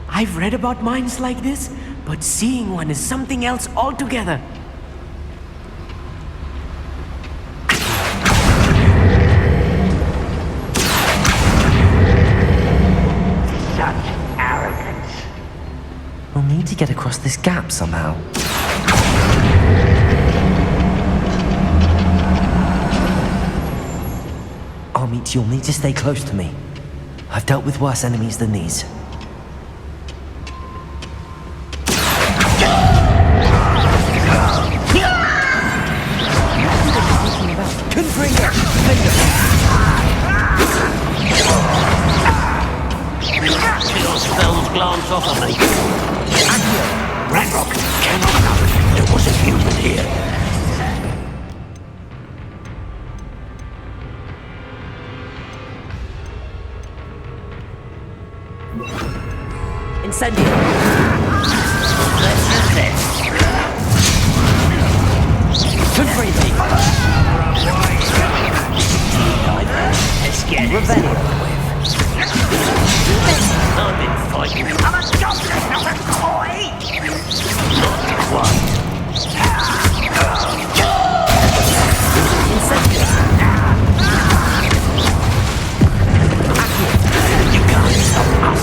[SPEAKER 11] I've read about mines like this, but seeing one is something else altogether.
[SPEAKER 9] Such arrogance.
[SPEAKER 2] We'll need to get across this gap somehow. Amit, you'll need to stay close to me. I've dealt with worse enemies than these.
[SPEAKER 9] Your spells glance off of me. Ranrock cannot know there was a human here.
[SPEAKER 11] Incendio.
[SPEAKER 9] Let's assess. Let's get it. I've been fighting. I'm a goblin, not a toy! Not quite. You can't stop us.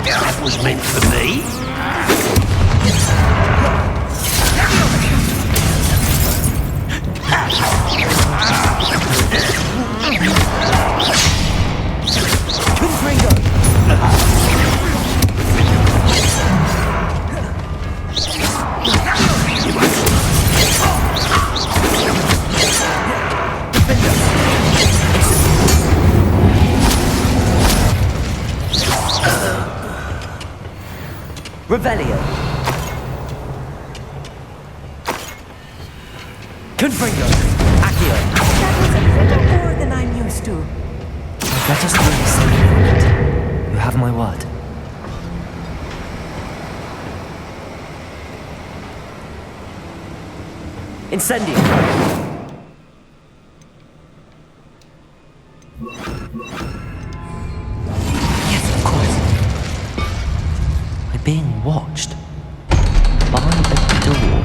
[SPEAKER 9] That was meant
[SPEAKER 2] Revelio. Confringo. Accio.
[SPEAKER 11] That was a little more than I'm used to.
[SPEAKER 2] Let us really say it. You have my word. Incendio. Yes, of course. We're being watched. By the door.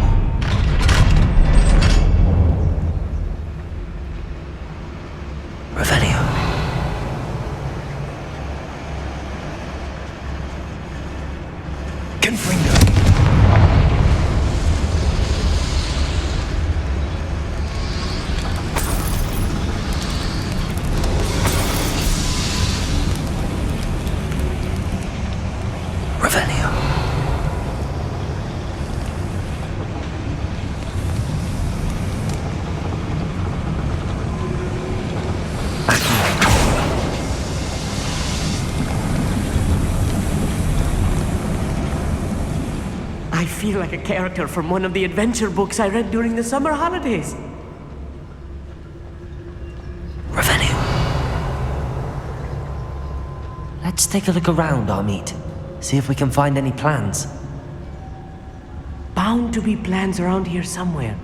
[SPEAKER 2] Revelio. Confringo. Revelio.
[SPEAKER 11] I feel like a character from one of the adventure books I read during the summer holidays.
[SPEAKER 2] Revelio. Let's take a look around, Armit. See if we can find any plans.
[SPEAKER 11] Bound to be plans around here somewhere.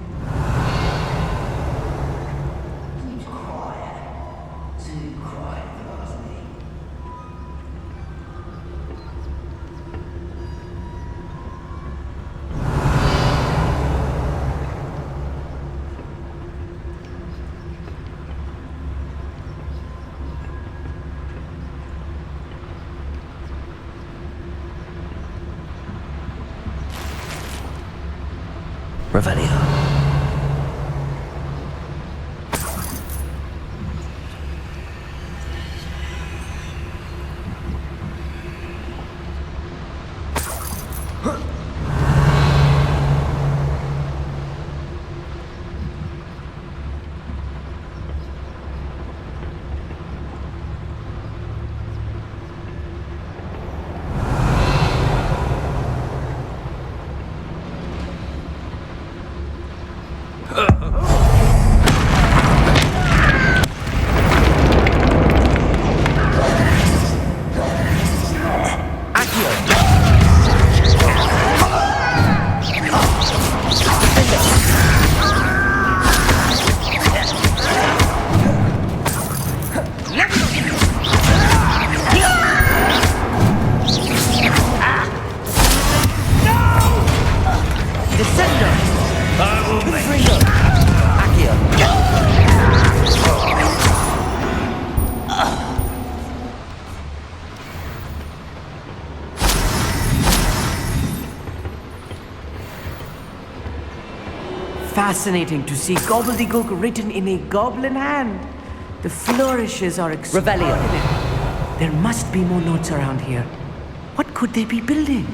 [SPEAKER 2] Revelio.
[SPEAKER 11] Fascinating to see gobbledygook written in a goblin hand. The flourishes are extraordinary.
[SPEAKER 2] Revelio.
[SPEAKER 11] There must be more notes around here. What could they be building?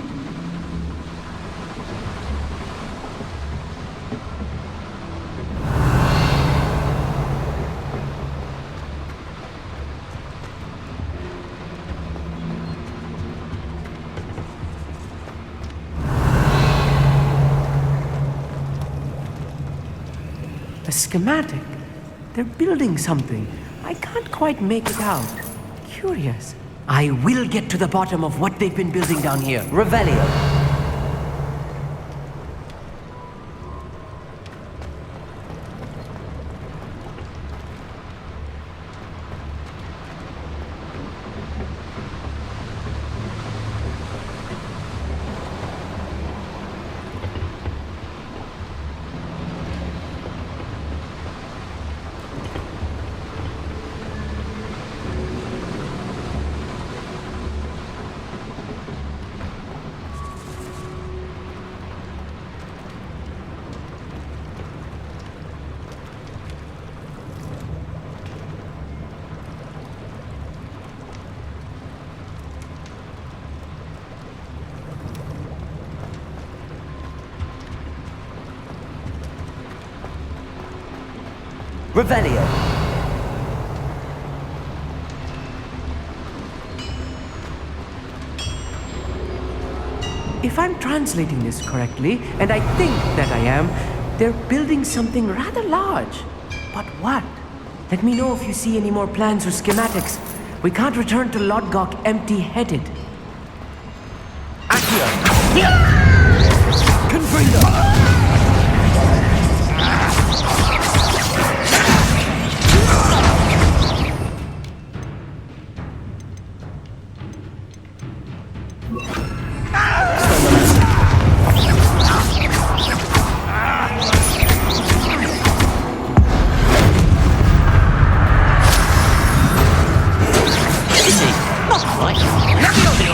[SPEAKER 11] A schematic. They're building something. I can't quite make it out. Curious. I will get to the bottom of what they've been building down here.
[SPEAKER 2] Revelio. Revelio.
[SPEAKER 11] If if I'm translating this correctly, and I think that I am, they're building something rather large. But what? Let me know if you see any more plans or schematics. We can't return to Lodgok empty-headed. Accio! Confringo!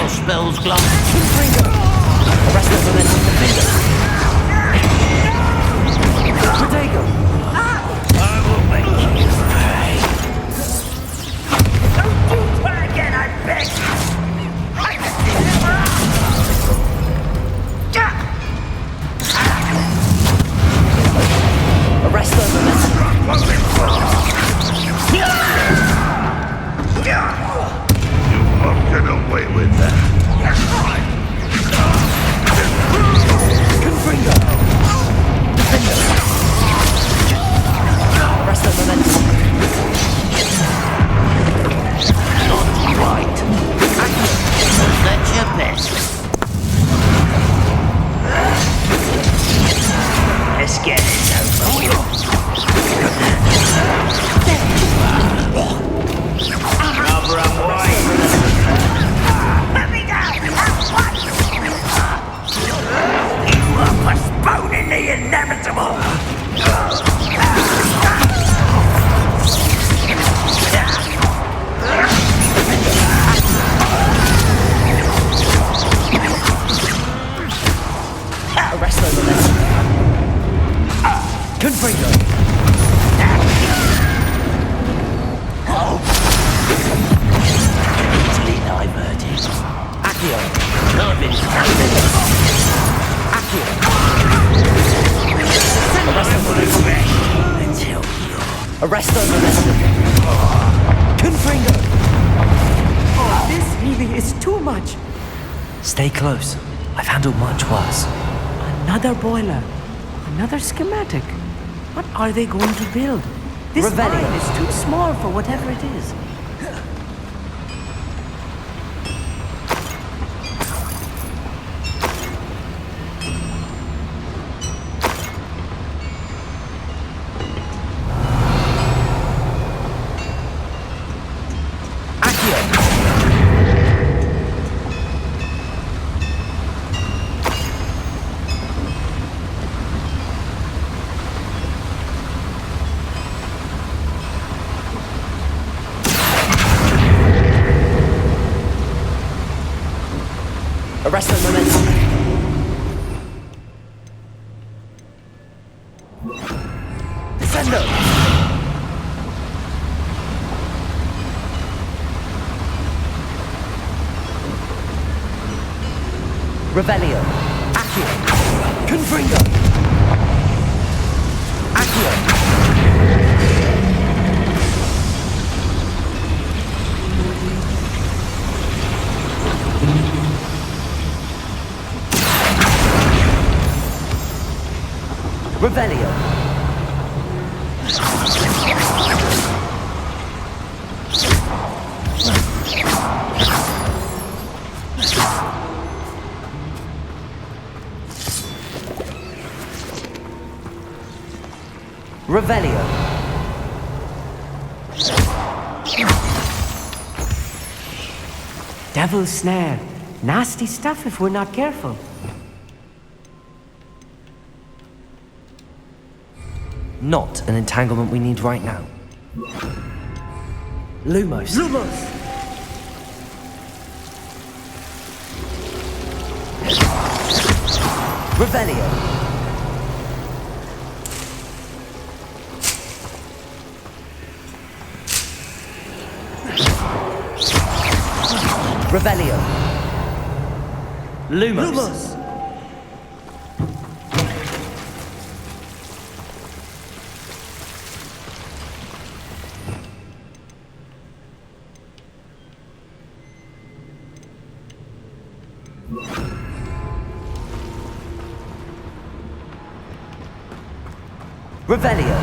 [SPEAKER 9] Spells glove.
[SPEAKER 2] The rest of them in the finger.
[SPEAKER 11] Potato!
[SPEAKER 9] I will make you pay. Don't do that again, I beg. I can
[SPEAKER 2] Arrest them and
[SPEAKER 10] You won't get away with that.
[SPEAKER 11] Confringo!
[SPEAKER 2] arrest them and
[SPEAKER 9] not right. That's your best. Let's get it over. Rubber up right. Let me down! You are postponing the inevitable!
[SPEAKER 2] arrest them and Confringo!
[SPEAKER 9] Easily diverted.
[SPEAKER 2] Accio!
[SPEAKER 9] Not been
[SPEAKER 2] Accio!
[SPEAKER 9] until you.
[SPEAKER 2] Arrest them and Confringo!
[SPEAKER 11] Oh, this really is too much.
[SPEAKER 2] Stay close. I've handled much worse.
[SPEAKER 11] Another boiler. Another schematic. What are they going to build? This
[SPEAKER 2] Revelio.
[SPEAKER 11] mine is too small for whatever it is.
[SPEAKER 2] Arrest them momentum. Descendo! Revelio. Accio. Confringo. Accio. Revelio. Revelio.
[SPEAKER 11] Devil's snare. Nasty stuff if we're not careful.
[SPEAKER 2] Not an entanglement we need right now. Lumos.
[SPEAKER 11] Lumos!
[SPEAKER 2] Revelio. Revelio. Lumos.
[SPEAKER 11] Lumos!
[SPEAKER 2] Revelio.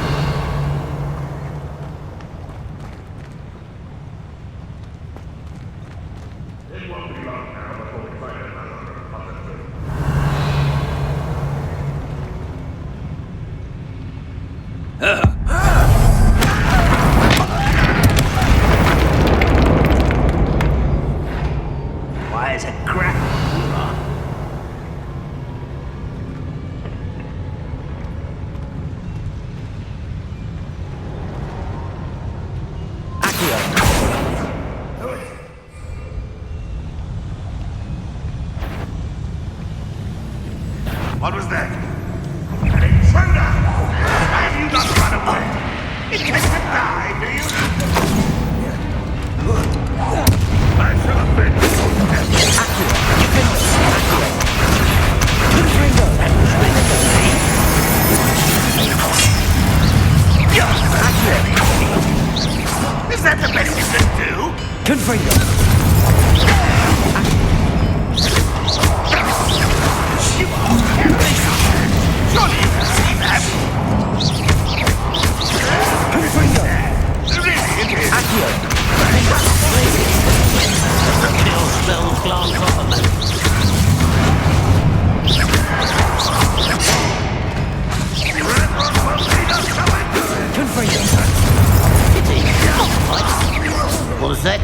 [SPEAKER 9] Why is it crap?
[SPEAKER 10] What was that? An intruder! Why have you not run away? Intend to die, do you? I shall have been. Is that the best you can do?
[SPEAKER 2] Confringo.
[SPEAKER 10] Surely you can see that.
[SPEAKER 2] Confringo.
[SPEAKER 10] Really, it is.
[SPEAKER 2] Accio.
[SPEAKER 9] Kill spells glance off of me.
[SPEAKER 2] Confringo.
[SPEAKER 9] Was that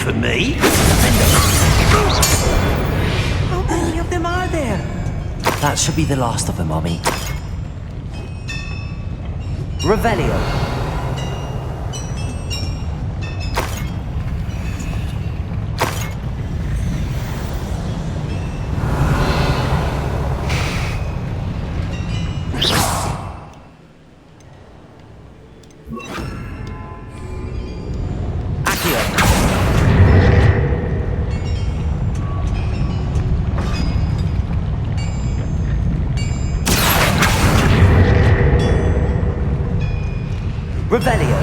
[SPEAKER 9] for me?
[SPEAKER 11] How many of them are there?
[SPEAKER 2] That should be the last of them, Mommy. Revelio. Revelio.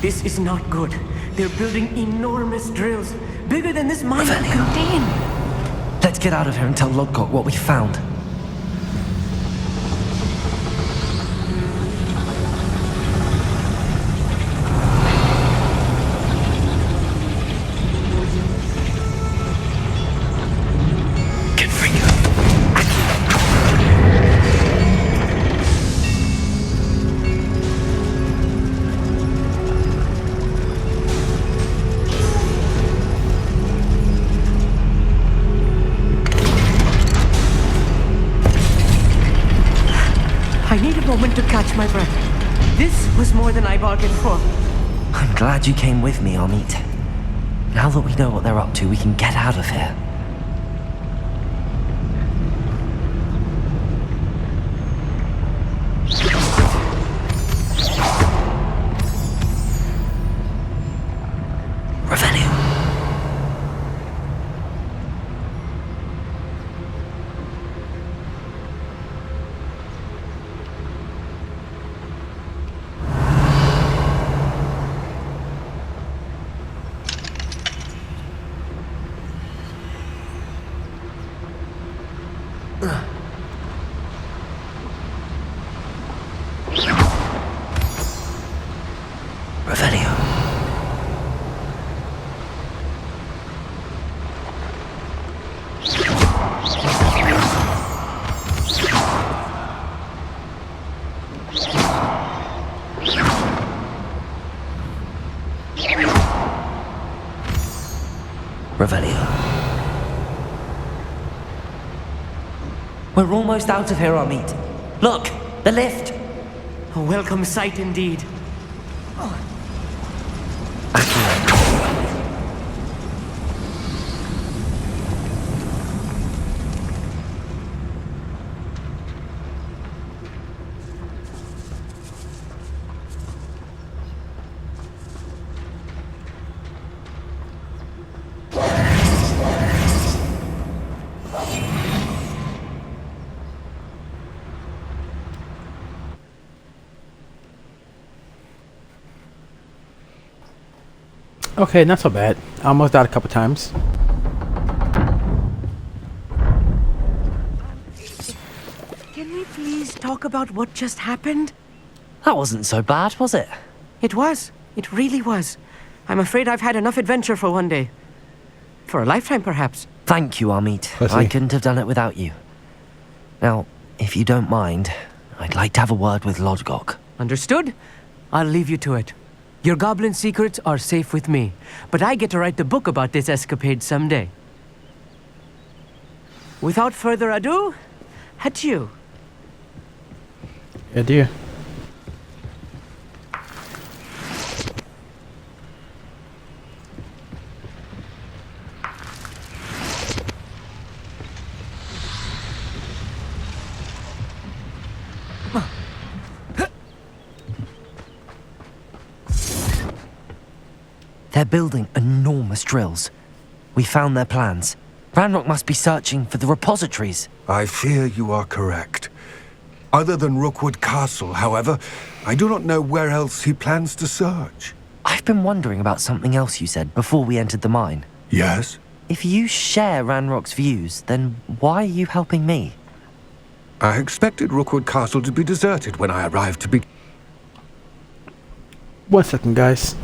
[SPEAKER 11] This is not good. They're building enormous drills, bigger than this mine can contain.
[SPEAKER 2] Let's get out of here and tell Lodgok what we found.
[SPEAKER 11] I need a moment to catch my breath. This was more than I bargained for.
[SPEAKER 2] I'm glad you came with me, Amit. Now that we know what they're up to, we can get out of here. Revelio. Revelio. Revelio. We're almost out of here, Amit. Look, the lift.
[SPEAKER 11] A welcome sight indeed.
[SPEAKER 1] Okay, not so bad. I almost died a couple times.
[SPEAKER 11] Can we please talk about what just happened?
[SPEAKER 2] That wasn't so bad, was it?
[SPEAKER 11] It was. It really was. I'm afraid I've had enough adventure for one day. For a lifetime, perhaps.
[SPEAKER 2] Thank you, Amit.
[SPEAKER 1] Pussy.
[SPEAKER 2] I couldn't have done it without you. Now, if you don't mind, I'd like to have a word with Lodgok.
[SPEAKER 11] Understood? I'll leave you to it. Your goblin secrets are safe with me, but I get to write the book about this escapade someday. Without further ado, adieu.
[SPEAKER 1] Adieu.
[SPEAKER 2] They're building enormous drills. We found their plans. Ranrock must be searching for the repositories.
[SPEAKER 8] I fear you are correct. Other than Rookwood Castle, however, I do not know where else he plans to search.
[SPEAKER 2] I've been wondering about something else you said before we entered the mine.
[SPEAKER 8] Yes?
[SPEAKER 2] If you share Ranrock's views, then why are you helping me?
[SPEAKER 8] I expected Rookwood Castle to be deserted when I arrived to be...
[SPEAKER 1] 1 second, guys.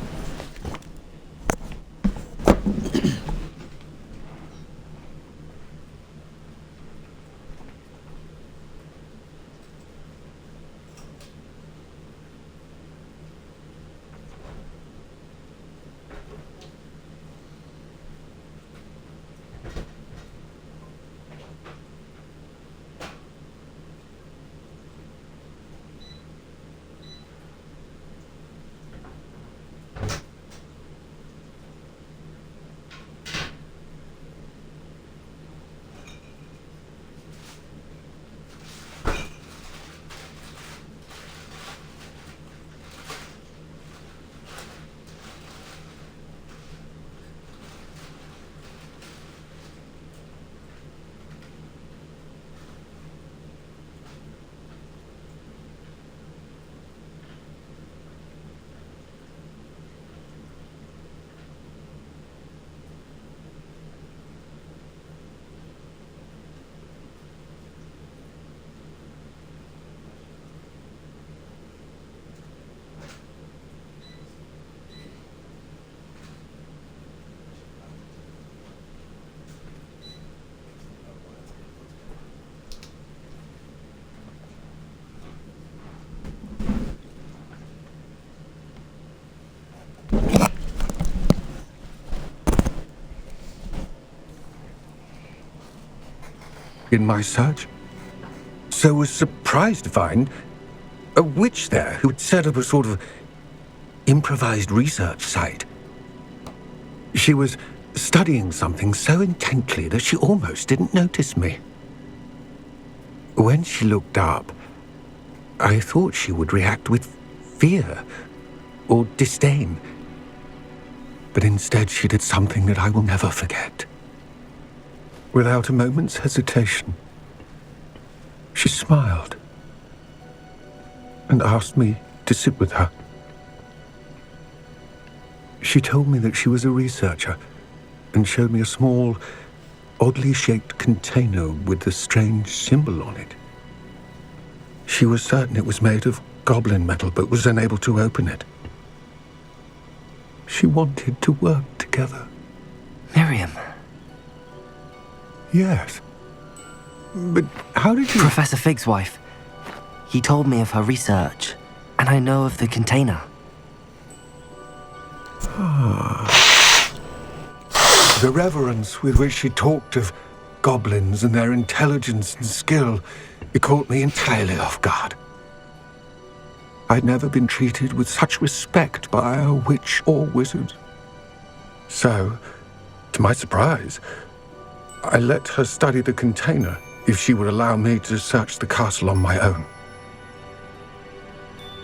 [SPEAKER 8] in my search. So was surprised to find a witch there who had set up a sort of improvised research site. She was studying something so intently that she almost didn't notice me. When she looked up, I thought she would react with fear or disdain. But instead she did something that I will never forget. Without a moment's hesitation, she smiled and asked me to sit with her. She told me that she was a researcher and showed me a small, oddly shaped container with a strange symbol on it. She was certain it was made of goblin metal, but was unable to open it. She wanted to work together.
[SPEAKER 2] Miriam.
[SPEAKER 8] Yes. But how did you...
[SPEAKER 2] Professor Fig's wife. He told me of her research, and I know of the container.
[SPEAKER 8] The reverence with which she talked of goblins and their intelligence and skill, it caught me entirely off guard. I'd never been treated with such respect by a witch or wizard. So, to my surprise, I let her study the container if she would allow me to search the castle on my own.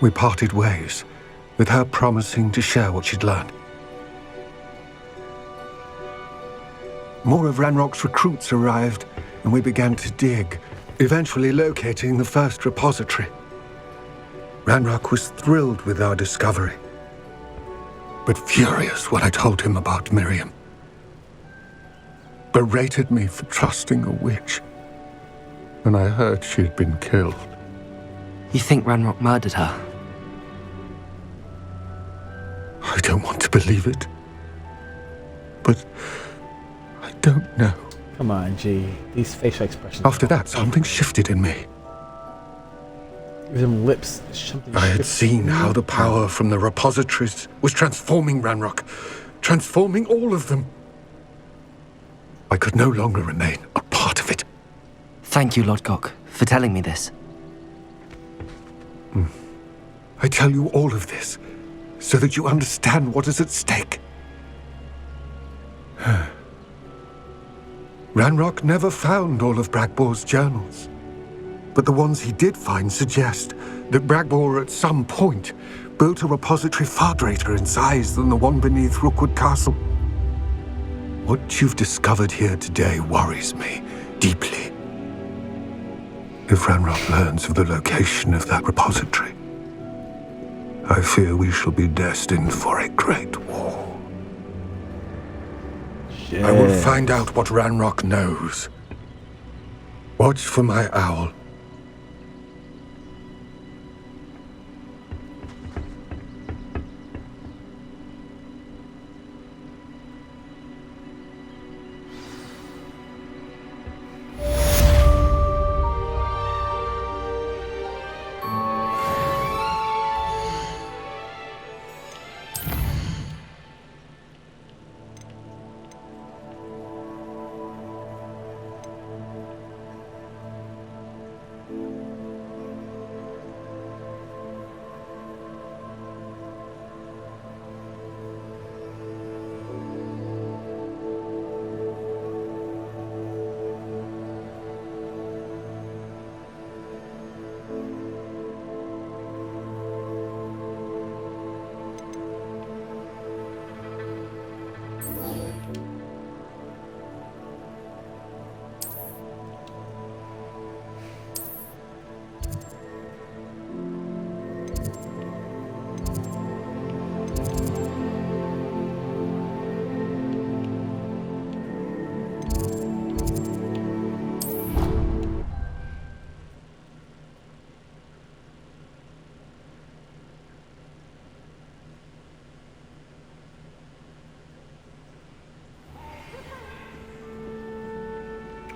[SPEAKER 8] We parted ways, with her promising to share what she'd learned. More of Ranrock's recruits arrived, and we began to dig, eventually locating the first repository. Ranrock was thrilled with our discovery, but furious when I told him about Miriam. Berated me for trusting a witch, and I heard she'd been killed.
[SPEAKER 2] You think Ranrock murdered her?
[SPEAKER 8] I don't want to believe it, but I don't know.
[SPEAKER 1] Come on, G. These facial expressions.
[SPEAKER 8] After that, something shifted in me.
[SPEAKER 1] Them lips. Something
[SPEAKER 8] I had
[SPEAKER 1] shifted.
[SPEAKER 8] seen how the power from the repositories was transforming Ranrock, transforming all of them. I could no longer remain a part of it.
[SPEAKER 2] Thank you, Lodgok, for telling me this.
[SPEAKER 8] I tell you all of this so that you understand what is at stake. Ranrock never found all of Bragbor's journals, but the ones he did find suggest that Bragbor at some point built a repository far greater in size than the one beneath Rookwood Castle. What you've discovered here today worries me deeply. If Ranrock learns of the location of that repository, I fear we shall be destined for a great war.
[SPEAKER 1] Shit.
[SPEAKER 8] I will find out what Ranrock knows. Watch for my owl.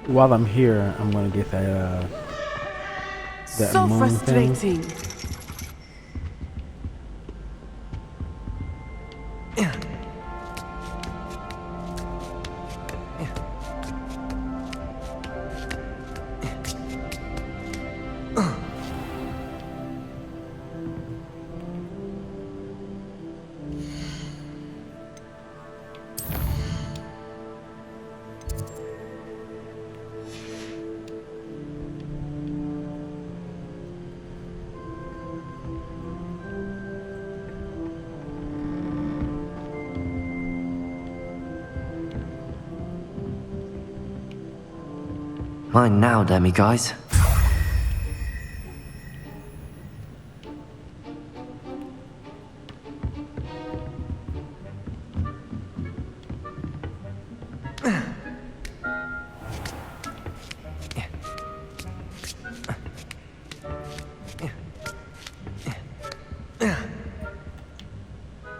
[SPEAKER 1] While I'm here, I'm gonna get that
[SPEAKER 11] So
[SPEAKER 1] moon thing.
[SPEAKER 11] frustrating.
[SPEAKER 2] Mine now, demi-guys.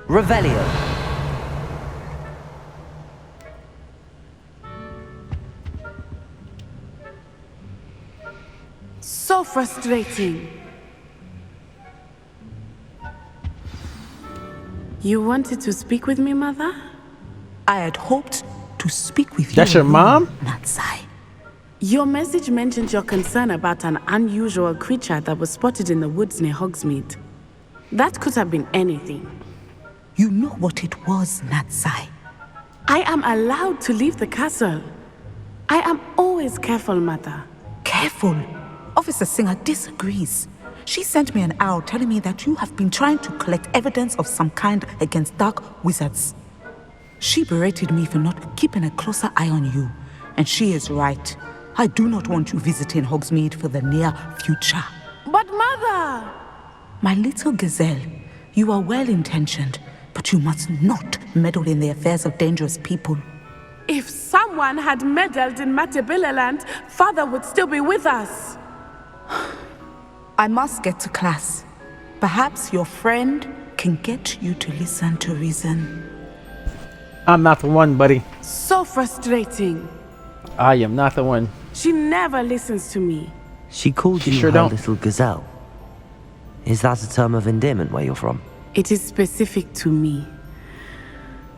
[SPEAKER 2] Revelio.
[SPEAKER 12] So frustrating. You wanted to speak with me, Mother?
[SPEAKER 13] I had hoped to speak with you.
[SPEAKER 1] That's your mom?
[SPEAKER 13] Natsai.
[SPEAKER 12] Your message mentioned your concern about an unusual creature that was spotted in the woods near Hogsmeade. That could have been anything.
[SPEAKER 13] You know what it was, Natsai.
[SPEAKER 12] I am allowed to leave the castle. I am always careful, Mother.
[SPEAKER 13] Careful? Officer Singer disagrees. She sent me an owl telling me that you have been trying to collect evidence of some kind against dark wizards. She berated me for not keeping a closer eye on you, and she is right. I do not want you visiting Hogsmeade for the near future.
[SPEAKER 12] But Mother!
[SPEAKER 13] My little gazelle, you are well-intentioned, but you must not meddle in the affairs of dangerous people.
[SPEAKER 12] If someone had meddled in Matabeleland, Father would still be with us.
[SPEAKER 13] I must get to class. Perhaps your friend can get you to listen to reason.
[SPEAKER 1] I'm not the one, buddy.
[SPEAKER 12] So frustrating.
[SPEAKER 1] I am not the one.
[SPEAKER 12] She never listens to me.
[SPEAKER 2] She called you
[SPEAKER 1] sure
[SPEAKER 2] her
[SPEAKER 1] don't.
[SPEAKER 2] little gazelle. Is that a term of endearment where you're from?
[SPEAKER 12] It is specific to me.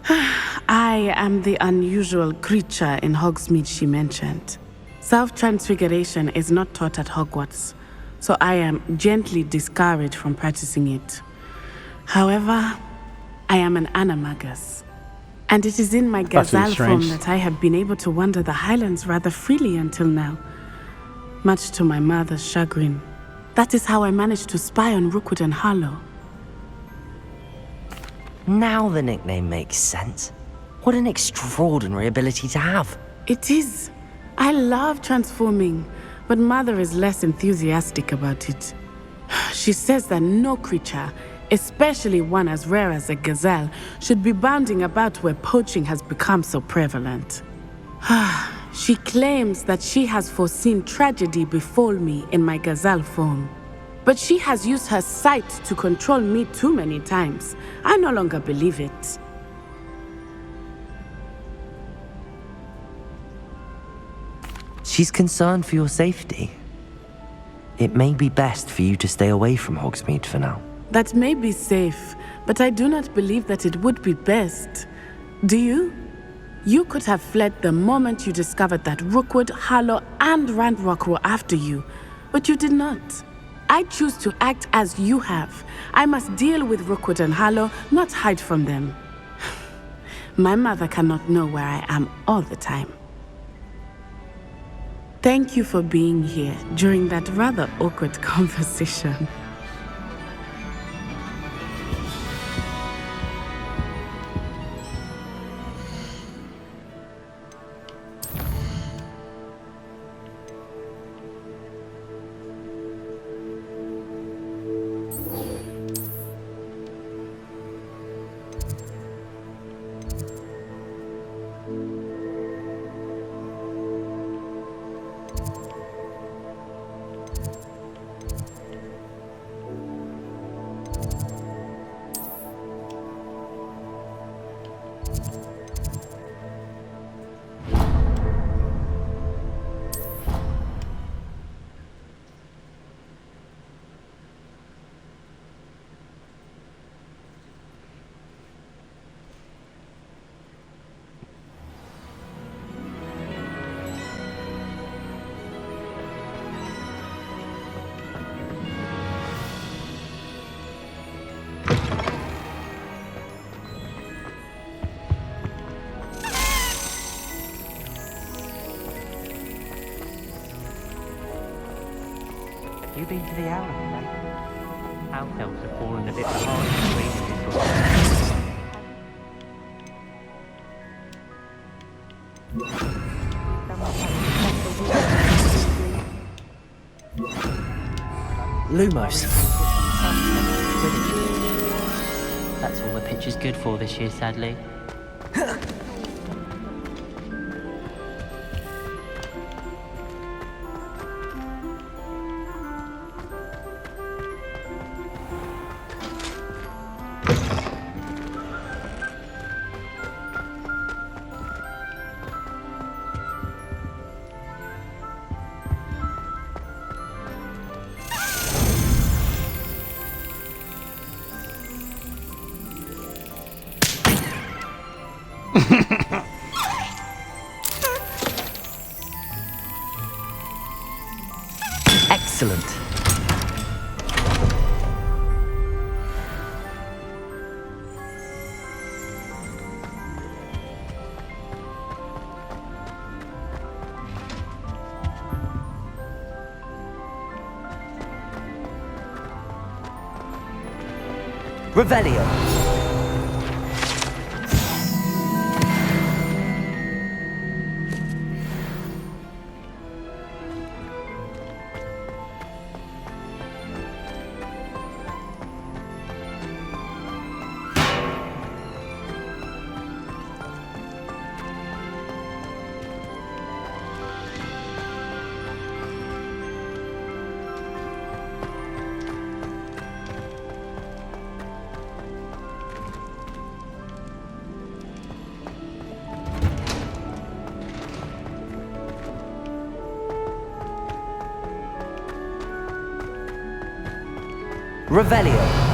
[SPEAKER 12] I am the unusual creature in Hogsmeade she mentioned. Self-transfiguration is not taught at Hogwarts, so I am gently discouraged from practicing it. However, I am an animagus, and it is in my
[SPEAKER 1] That's really
[SPEAKER 12] gazelle form
[SPEAKER 1] strange.
[SPEAKER 12] that I have been able to wander the Highlands rather freely until now, much to my mother's chagrin. That is how I managed to spy on Rookwood and Harlow.
[SPEAKER 2] Now the nickname makes sense. What an extraordinary ability to have.
[SPEAKER 12] It is. I love transforming, but Mother is less enthusiastic about it. She says that no creature, especially one as rare as a gazelle, should be bounding about where poaching has become so prevalent. She claims that she has foreseen tragedy befall me in my gazelle form. But she has used her sight to control me too many times. I no longer believe it.
[SPEAKER 2] She's concerned for your safety. It may be best for you to stay away from Hogsmeade for now.
[SPEAKER 12] That may be safe, but I do not believe that it would be best. Do you? You could have fled the moment you discovered that Rookwood, Harlow, and Ranrock were after you, but you did not. I choose to act as you have. I must deal with Rookwood and Harlow, not hide from them. My mother cannot know where I am all the time. Thank you for being here during that rather awkward conversation.
[SPEAKER 11] You been to the owl today? Owl elves have fallen a bit behind.
[SPEAKER 2] Lumos.
[SPEAKER 14] That's all the pitch is good for this year, sadly.
[SPEAKER 2] Excellent. Revelio. Revelio.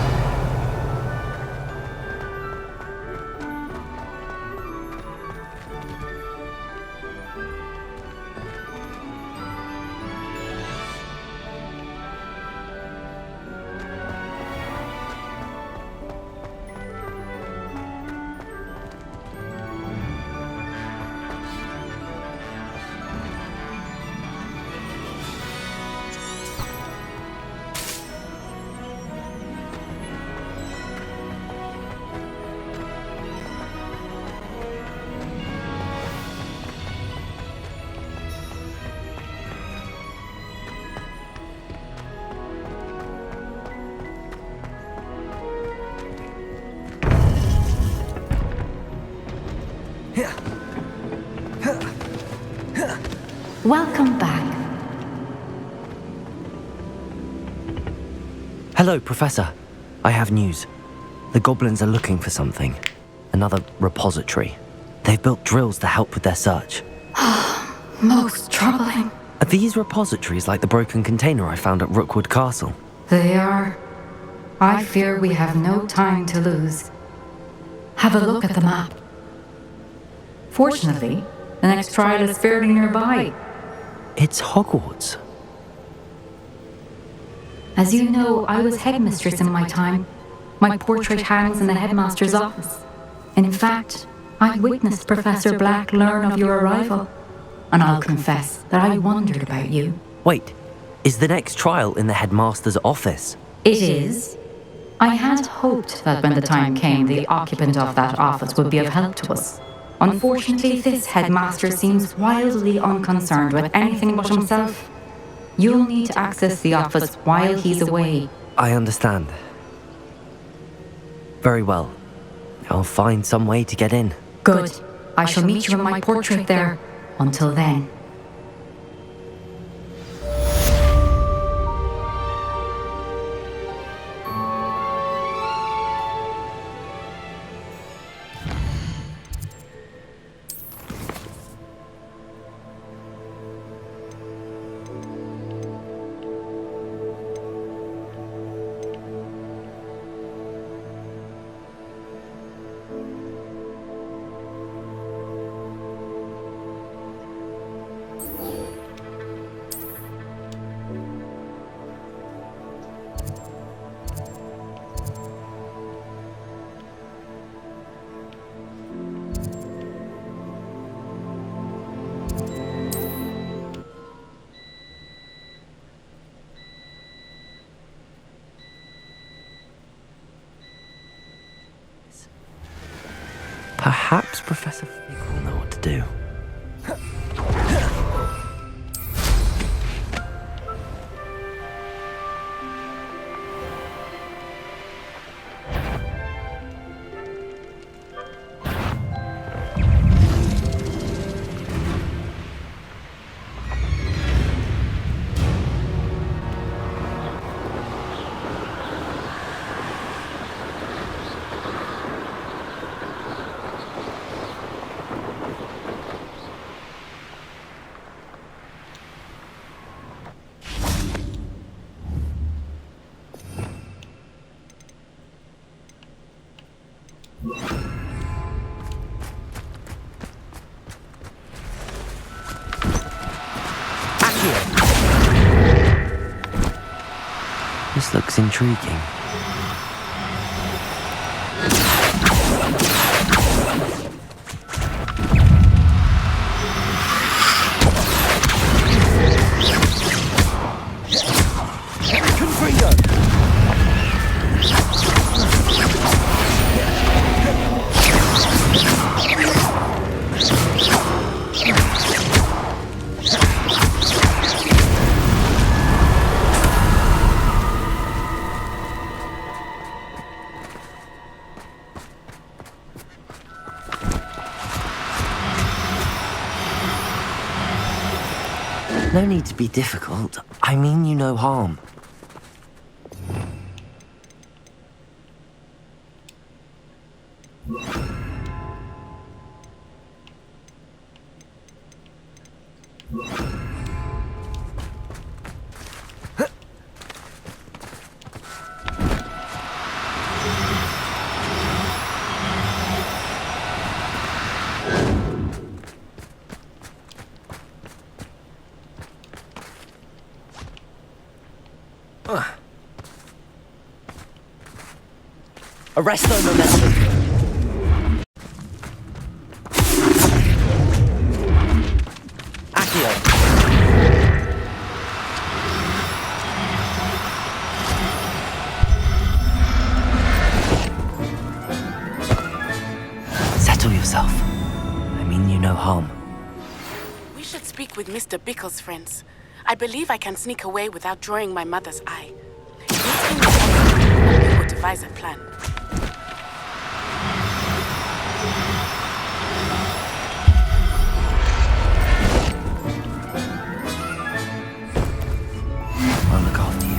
[SPEAKER 15] Welcome back.
[SPEAKER 2] Hello, Professor. I have news. The goblins are looking for something. Another repository. They've built drills to help with their search.
[SPEAKER 15] Most troubling.
[SPEAKER 2] Are these repositories like the broken container I found at Rookwood Castle?
[SPEAKER 15] They are. I fear we have no time to lose. Have a look at the map. Fortunately, the next trial is fairly nearby.
[SPEAKER 2] It's Hogwarts.
[SPEAKER 15] As you know, I was headmistress in my time. My portrait hangs in the headmaster's office. And in fact, I witnessed Professor Black learn of your arrival. And I'll confess that I wondered about you.
[SPEAKER 2] Wait, is the next trial in the headmaster's office?
[SPEAKER 15] It is. I had hoped that when the time came, the occupant of that office would be of help to us. Unfortunately, this headmaster seems wildly unconcerned with anything but himself. You'll need to access the office while he's away.
[SPEAKER 2] I understand. Very well. I'll find some way to get in.
[SPEAKER 15] Good. I shall meet you in my portrait there. Until then.
[SPEAKER 2] Perhaps Professor Fig will know what to do. This looks intriguing. No need to be difficult. I mean you no harm. Arresto momentum. Accio. Settle yourself. I mean you no harm.
[SPEAKER 12] We should speak with Mr. Bickle's friends. I believe I can sneak away without drawing my mother's eye. Meet me in the office and we will devise a plan.
[SPEAKER 2] I'll look after you.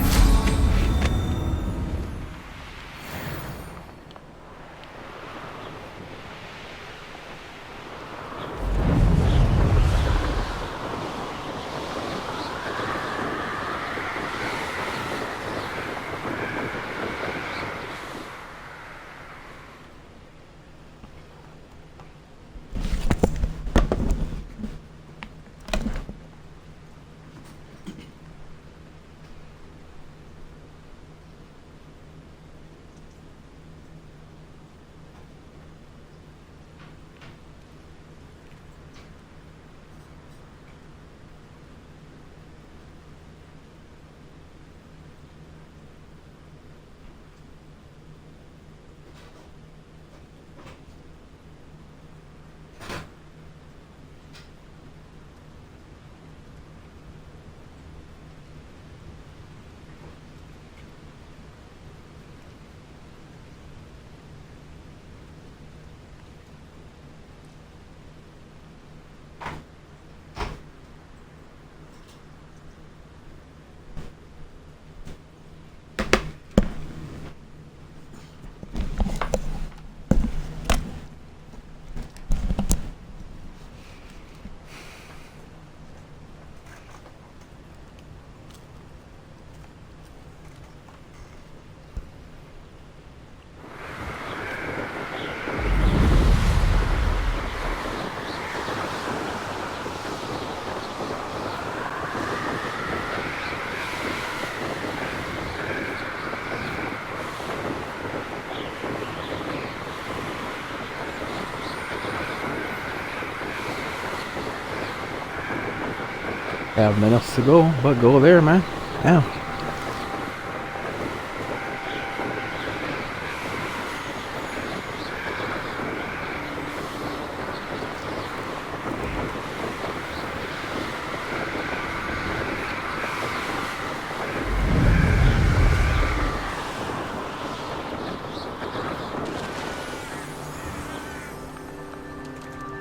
[SPEAKER 1] I have nothing else to go but go there, man. Damn.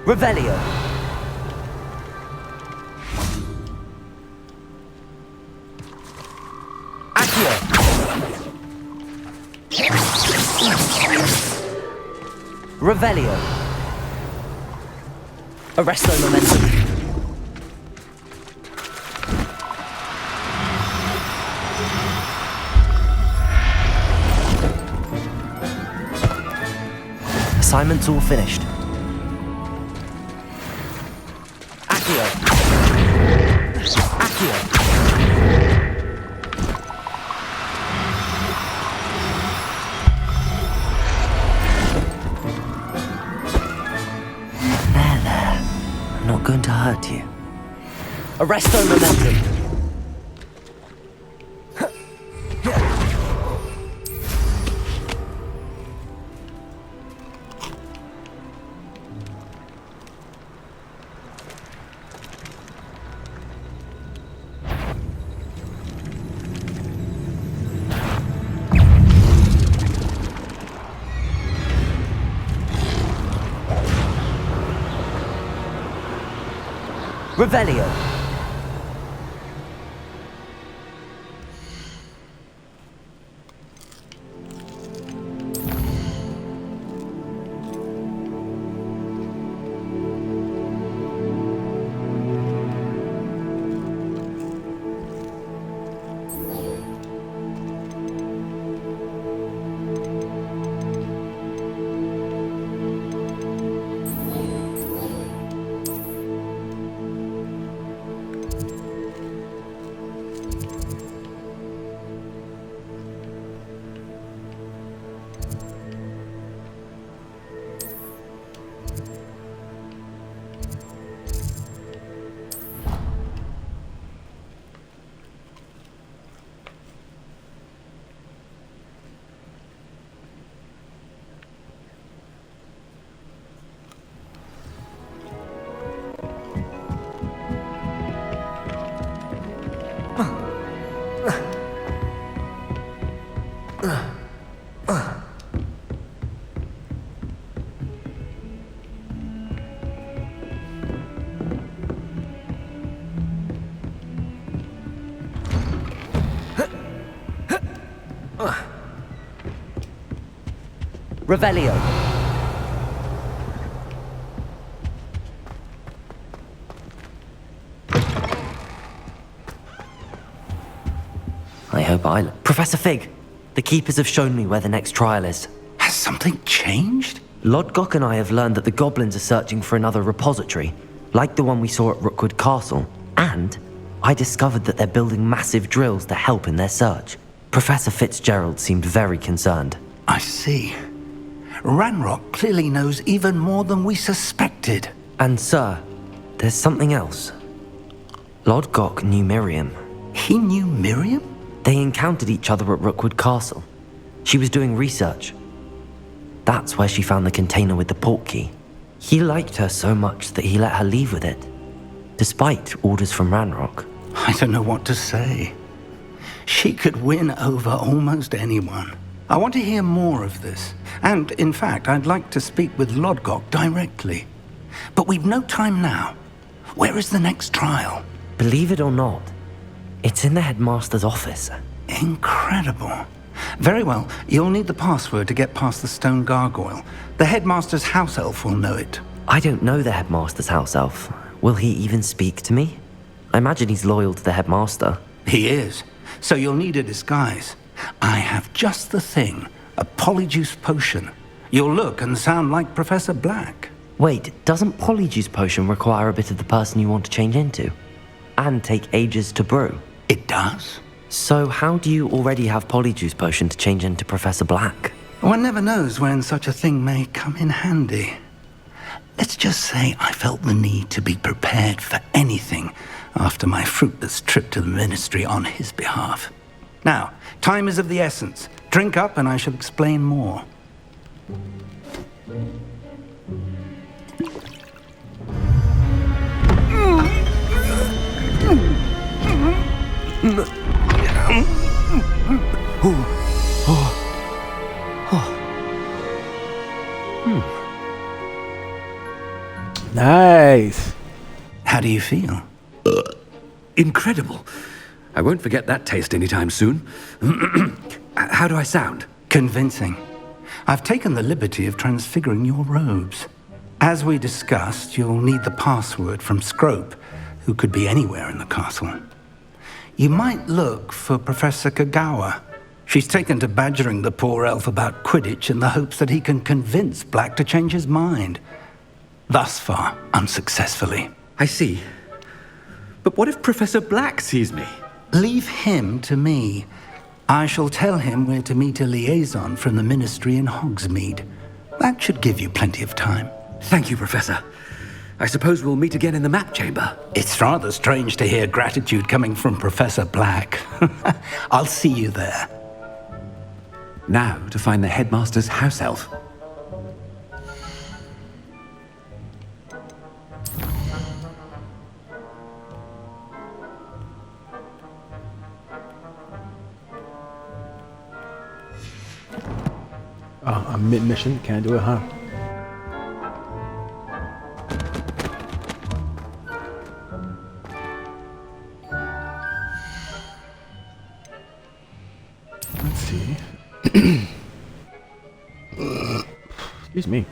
[SPEAKER 2] Revelio. Accio. Revelio. Arresto momentum. Assignment's all finished. Accio. Accio. Arresto momentum. Revelio. Revelio. I hope I... Professor Fig, the Keepers have shown me where the next trial is.
[SPEAKER 9] Has something changed?
[SPEAKER 2] Lodgok and I have learned that the goblins are searching for another repository, like the one we saw at Rookwood Castle. And I discovered that they're building massive drills to help in their search. Professor Fitzgerald seemed very concerned.
[SPEAKER 9] I see. Ranrock clearly knows even more than we suspected.
[SPEAKER 2] And sir, there's something else. Lodgok knew Miriam.
[SPEAKER 9] He knew Miriam?
[SPEAKER 2] They encountered each other at Rookwood Castle. She was doing research. That's where she found the container with the port key. He liked her so much that he let her leave with it, despite orders from Ranrock.
[SPEAKER 9] I don't know what to say. She could win over almost anyone. I want to hear more of this. And, in fact, I'd like to speak with Lodgok directly. But we've no time now. Where is the next trial?
[SPEAKER 2] Believe it or not, it's in the headmaster's office.
[SPEAKER 9] Incredible. Very well, you'll need the password to get past the stone gargoyle. The headmaster's house elf will know it.
[SPEAKER 2] I don't know the headmaster's house elf. Will he even speak to me? I imagine he's loyal to the headmaster.
[SPEAKER 9] He is. So you'll need a disguise. I have just the thing. A polyjuice potion. You'll look and sound like Professor Black.
[SPEAKER 2] Wait, doesn't polyjuice potion require a bit of the person you want to change into? And take ages to brew?
[SPEAKER 9] It does.
[SPEAKER 2] So how do you already have polyjuice potion to change into Professor Black?
[SPEAKER 9] One never knows when such a thing may come in handy. Let's just say I felt the need to be prepared for anything after my fruitless trip to the ministry on his behalf. Now, time is of the essence. Drink up and I shall explain more.
[SPEAKER 1] Nice.
[SPEAKER 9] How do you feel?
[SPEAKER 16] Incredible. I won't forget that taste anytime soon. How do I sound?
[SPEAKER 9] Convincing. I've taken the liberty of transfiguring your robes. As we discussed, you'll need the password from Scrope, who could be anywhere in the castle. You might look for Professor Kagawa. She's taken to badgering the poor elf about Quidditch in the hopes that he can convince Black to change his mind. Thus far, unsuccessfully.
[SPEAKER 16] I see. But what if Professor Black sees me?
[SPEAKER 9] Leave him to me. I shall tell him where to meet a liaison from the ministry in Hogsmeade. That should give you plenty of time.
[SPEAKER 16] Thank you, Professor. I suppose we'll meet again in the map chamber.
[SPEAKER 9] It's rather strange to hear gratitude coming from Professor Black. I'll see you there.
[SPEAKER 16] Now to find the headmaster's house elf.
[SPEAKER 1] Oh, I'm mid-mission. Can't do it, huh? Let's see. Excuse me.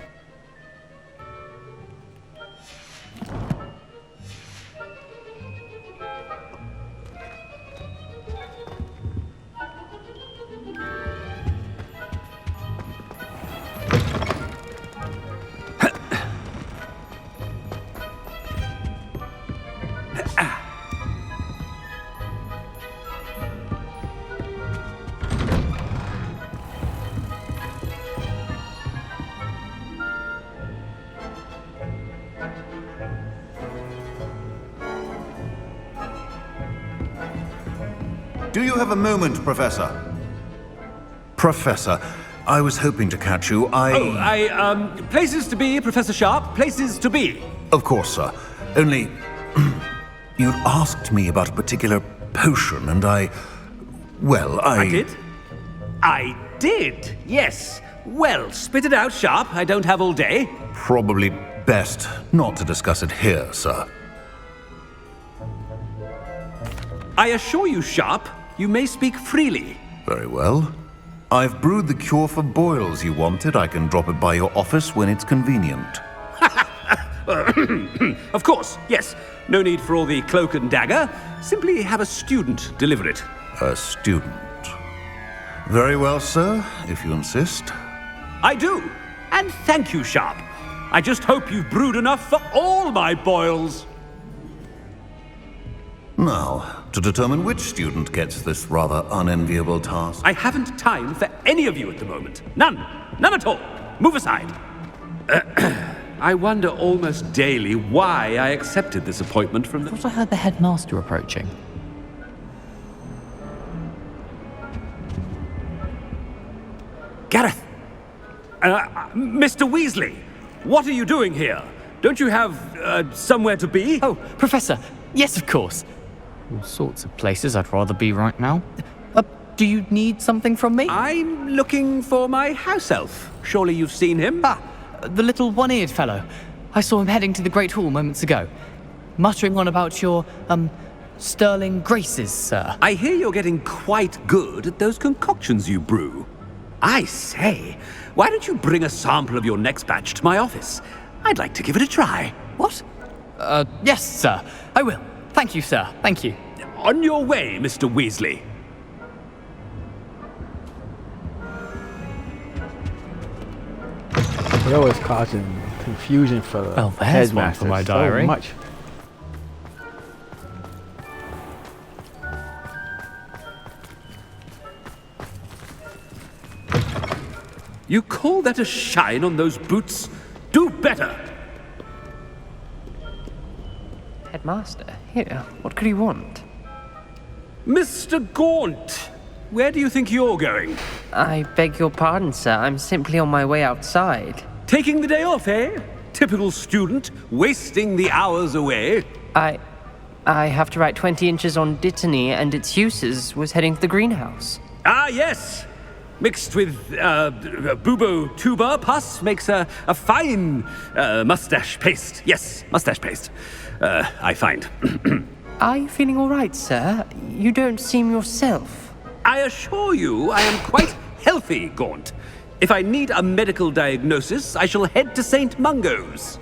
[SPEAKER 17] Do you have a moment, Professor? Professor, I was hoping to catch you.
[SPEAKER 16] Places to be, Professor Sharp, places to be.
[SPEAKER 17] Of course, sir. Only, you'd asked me about a particular potion, and I
[SPEAKER 16] did? I did, yes. Well, spit it out, Sharp. I don't have all day.
[SPEAKER 17] Probably best not to discuss it here, sir.
[SPEAKER 16] I assure you, Sharp, you may speak freely.
[SPEAKER 17] Very well. I've brewed the cure for boils you wanted. I can drop it by your office when it's convenient.
[SPEAKER 16] Of course, yes. No need for all the cloak and dagger. Simply have a student deliver it.
[SPEAKER 17] A student. Very well, sir, if you insist.
[SPEAKER 16] I do. And thank you, Sharp. I just hope you've brewed enough for all my boils.
[SPEAKER 17] Now, to determine which student gets this rather unenviable task.
[SPEAKER 16] I haven't time for any of you at the moment. None. None at all. Move aside. I wonder almost daily why I accepted this appointment from the...
[SPEAKER 14] I thought I heard the headmaster approaching.
[SPEAKER 16] Gareth! Mr. Weasley! What are you doing here? Don't you have, somewhere to be?
[SPEAKER 14] Oh, Professor! Yes, of course. All sorts of places I'd rather be right now. Do you need something from me?
[SPEAKER 16] I'm looking for my house elf. Surely you've seen him?
[SPEAKER 14] Ah, the little one-eared fellow. I saw him heading to the Great Hall moments ago. Muttering on about your, sterling graces, sir.
[SPEAKER 16] I hear you're getting quite good at those concoctions you brew. I say, why don't you bring a sample of your next batch to my office? I'd like to give it a try.
[SPEAKER 14] What? Yes, sir. I will. Thank you, sir. Thank you.
[SPEAKER 16] On your way, Mr. Weasley.
[SPEAKER 1] They're always causing confusion for the
[SPEAKER 14] Oh, there's one
[SPEAKER 1] headmaster.
[SPEAKER 14] for my diary.
[SPEAKER 1] So much.
[SPEAKER 16] You call that a shine on those boots? Do better!
[SPEAKER 18] Headmaster, here, what could he want?
[SPEAKER 16] Mr. Gaunt! Where do you think you're going?
[SPEAKER 18] I beg your pardon, sir. I'm simply on my way outside.
[SPEAKER 16] Taking the day off, eh? Typical student, wasting the hours away.
[SPEAKER 18] I have to write 20 inches on Dittany and its uses. Was heading to the greenhouse.
[SPEAKER 16] Ah, yes! Mixed with bubo tuber pus makes a fine mustache paste. Yes, mustache paste. I find.
[SPEAKER 18] Are you feeling all right, sir? You don't seem yourself.
[SPEAKER 16] I assure you I am quite healthy, Gaunt. If I need a medical diagnosis, I shall head to St. Mungo's.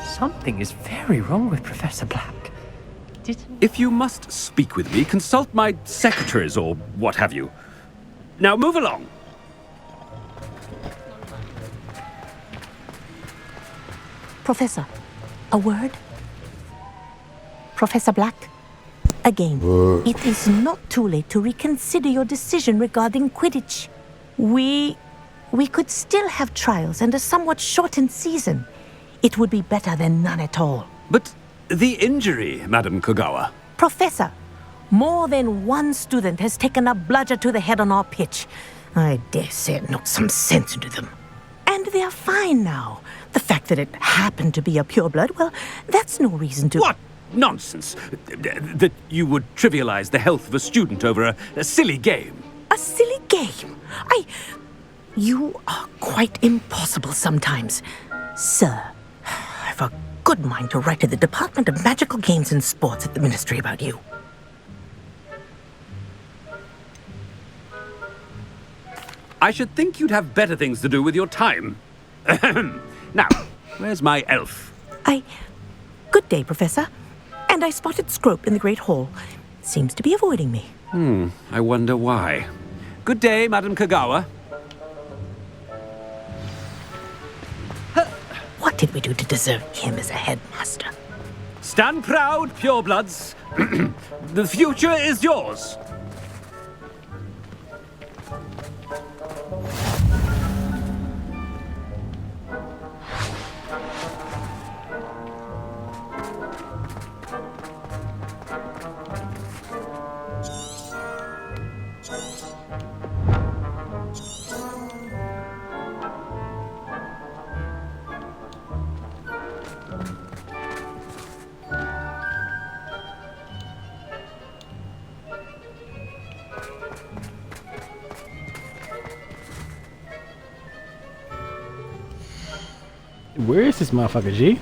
[SPEAKER 18] Something is very wrong with Professor Black.
[SPEAKER 16] If you must speak with me, consult my secretaries or what have you. Now move along.
[SPEAKER 19] Professor, a word? Professor Black, again, it is not too late to reconsider your decision regarding Quidditch. We we could still have trials and a somewhat shortened season. It would be better than none at all.
[SPEAKER 16] But the injury, Madam Kogawa.
[SPEAKER 19] Professor, more than one student has taken a bludger to the head on our pitch. I dare say it knocked some sense into them. And they're fine now. The fact that it happened to be a pureblood, well, that's no reason to...
[SPEAKER 16] What nonsense! That you would trivialize the health of a student over a silly game.
[SPEAKER 19] A silly game? You are quite impossible sometimes. Sir, I've a good mind to write to the Department of Magical Games and Sports at the Ministry about you.
[SPEAKER 16] I should think you'd have better things to do with your time. Now, where's my elf?
[SPEAKER 19] Good day, Professor. And I spotted Scrope in the Great Hall. Seems to be avoiding me.
[SPEAKER 16] I wonder why. Good day, Madam Kogawa.
[SPEAKER 19] What did we do to deserve him as a headmaster?
[SPEAKER 16] Stand proud, purebloods. The future is yours.
[SPEAKER 1] Where is this motherfucker, G?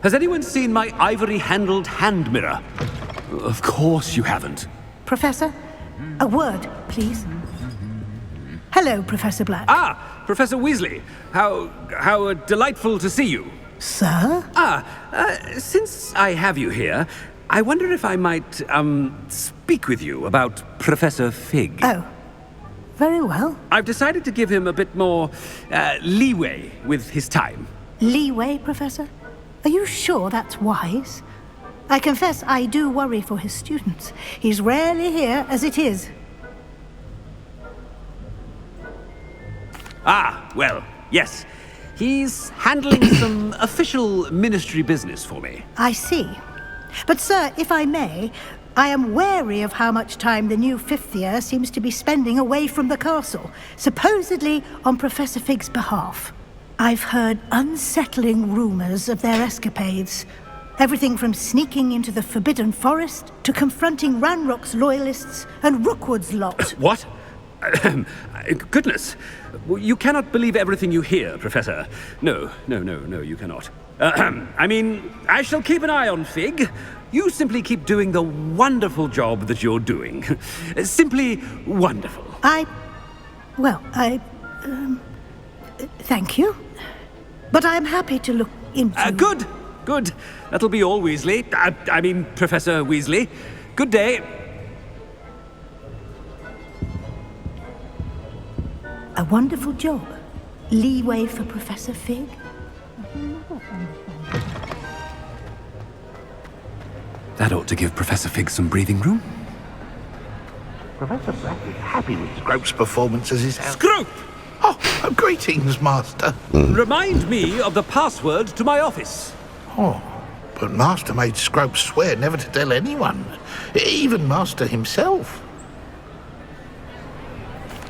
[SPEAKER 16] Has anyone seen my ivory-handled hand mirror? Of course you haven't.
[SPEAKER 6] Professor, a word, please. Hello, Professor Black.
[SPEAKER 16] Ah, Professor Weasley. How delightful to see you.
[SPEAKER 6] Sir?
[SPEAKER 16] Since I have you here, I wonder if I might, speak with you about Professor Fig.
[SPEAKER 6] Oh, very well.
[SPEAKER 16] I've decided to give him a bit more, leeway with his time.
[SPEAKER 6] Leeway, Professor? Are you sure that's wise? I confess I do worry for his students. He's rarely here as it is.
[SPEAKER 16] Ah, well, yes. He's handling some official ministry business for me.
[SPEAKER 6] I see. But sir, if I may, I am wary of how much time the new fifth year seems to be spending away from the castle, supposedly on Professor Fig's behalf. I've heard unsettling rumors of their escapades. Everything from sneaking into the Forbidden Forest to confronting Ranrock's loyalists and Rookwood's lot.
[SPEAKER 16] What? Goodness. You cannot believe everything you hear, Professor. No, you cannot. I mean, I shall keep an eye on Fig. You simply keep doing the wonderful job that you're doing. Simply wonderful.
[SPEAKER 6] Thank you. But I'm happy to look into...
[SPEAKER 16] Good. That'll be all, Weasley. I mean, Professor Weasley. Good day.
[SPEAKER 6] A wonderful job. Leeway for Professor Fig.
[SPEAKER 16] That ought to give Professor Fig some breathing room.
[SPEAKER 10] Professor Black is happy with Scrope's performance as his...
[SPEAKER 16] Scrope!
[SPEAKER 10] Oh, greetings, Master.
[SPEAKER 16] Remind me of the password to my office.
[SPEAKER 10] Oh, but Master made Scrope swear never to tell anyone, even Master himself.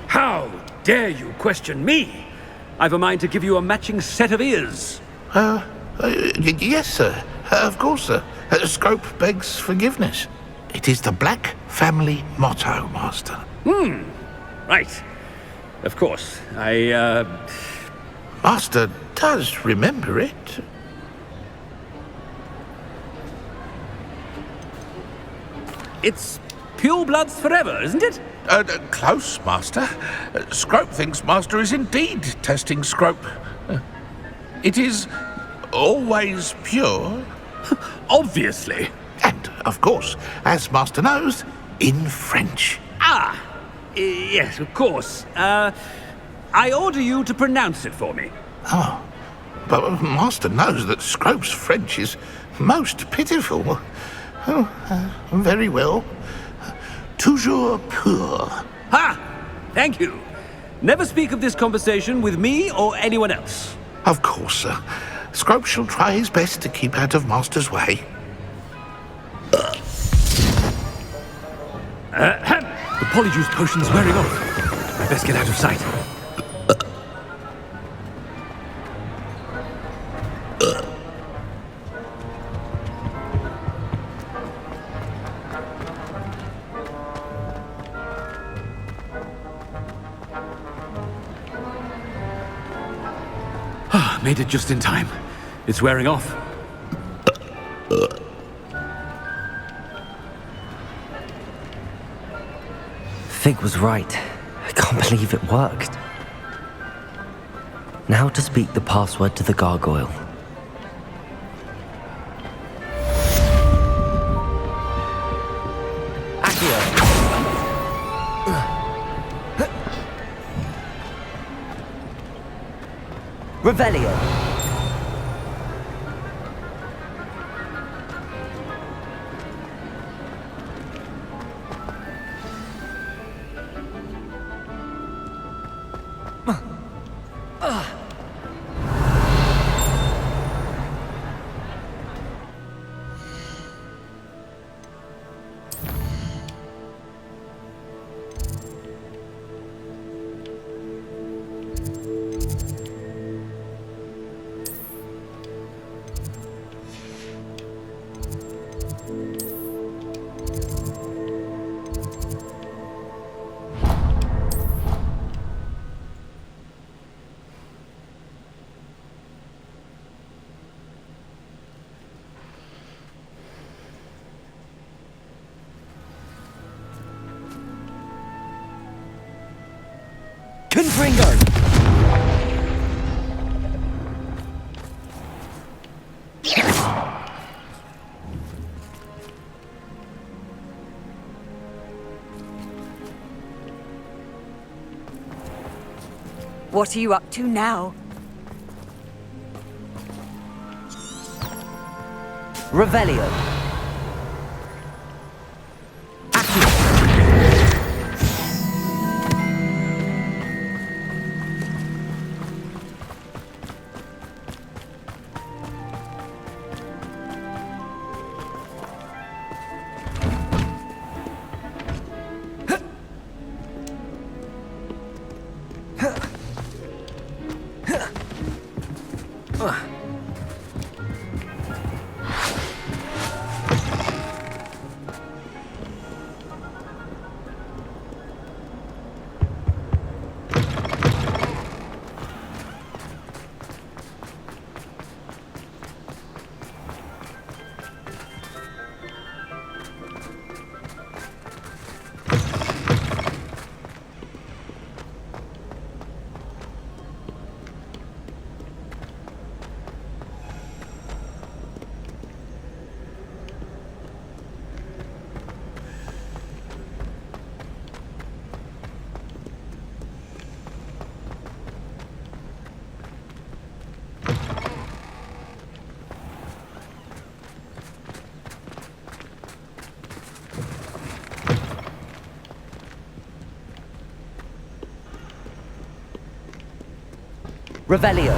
[SPEAKER 16] How dare you question me? I've a mind to give you a matching set of ears.
[SPEAKER 10] Yes, sir. Of course, sir. Scrope begs forgiveness. It is the Black family motto, Master.
[SPEAKER 16] Right. Of course.
[SPEAKER 10] Master does remember it.
[SPEAKER 16] It's pure bloods forever, isn't it?
[SPEAKER 10] Close, Master. Scrope thinks Master is indeed testing Scrope. It is always pure.
[SPEAKER 16] Obviously.
[SPEAKER 10] And, of course, as Master knows, in French.
[SPEAKER 16] Yes, of course. I order you to pronounce it for me.
[SPEAKER 10] Oh, but Master knows that Scrope's French is most pitiful. Very well. Toujours pur.
[SPEAKER 16] Ha! Thank you. Never speak of this conversation with me or anyone else.
[SPEAKER 10] Of course, sir. Scrope shall try his best to keep out of Master's way.
[SPEAKER 16] The polyjuice potion's wearing off. I best get out of sight. Made it just in time. It's wearing off.
[SPEAKER 2] Fig was right. I can't believe it worked. Now to speak the password to the gargoyle. Revelio. Confringo!
[SPEAKER 4] What are you up to now?
[SPEAKER 2] Revelio. Revelio.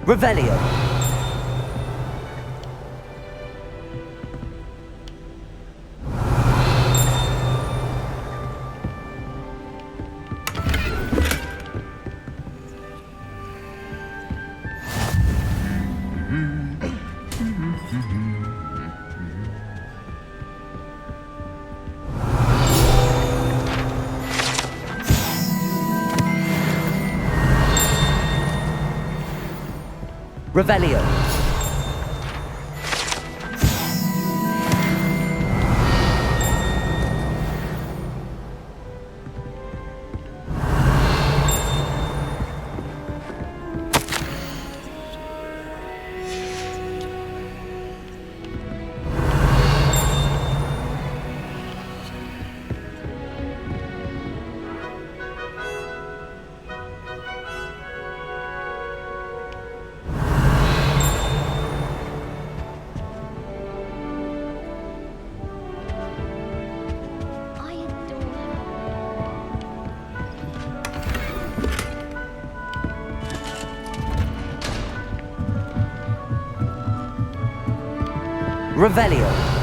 [SPEAKER 2] Revelio. Revelio. Revelio.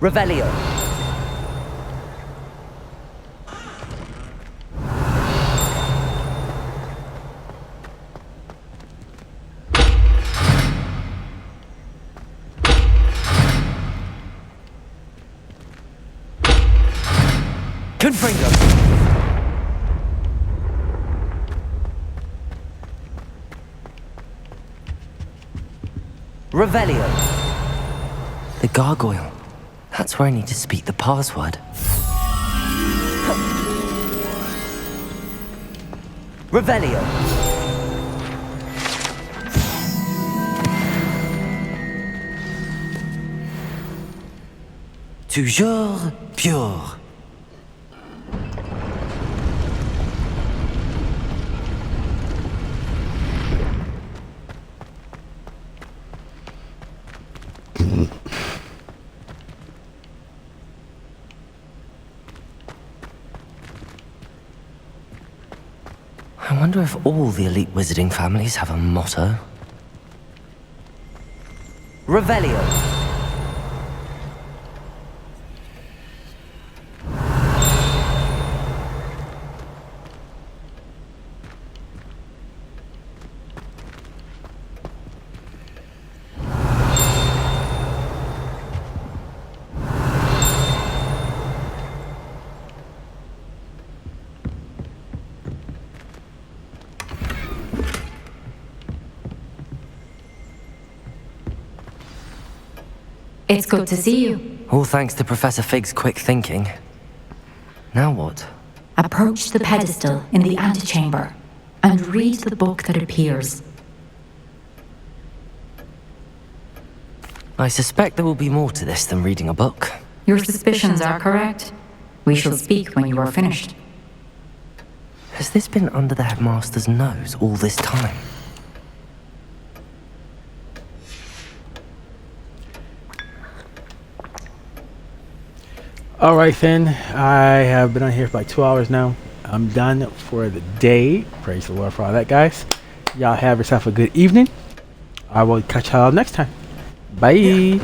[SPEAKER 2] Revelio. Confringo. Revelio. The gargoyle. That's where I need to speak the password. Revelio. Toujours pure. wonder if all the elite wizarding families have a motto. Revelio.
[SPEAKER 15] It's good to see you.
[SPEAKER 2] All thanks to Professor Fig's quick thinking. Now what?
[SPEAKER 15] Approach the pedestal in the antechamber and read the book that appears.
[SPEAKER 2] I suspect there will be more to this than reading a book.
[SPEAKER 15] Your suspicions are correct. We shall speak when you are finished.
[SPEAKER 2] Has this been under the headmaster's nose all this time?
[SPEAKER 1] Alright then, I have been on here for like 2 hours now. I'm done for the day. Praise the Lord for all that, guys. Y'all have yourself a good evening. I will catch y'all next time. Bye.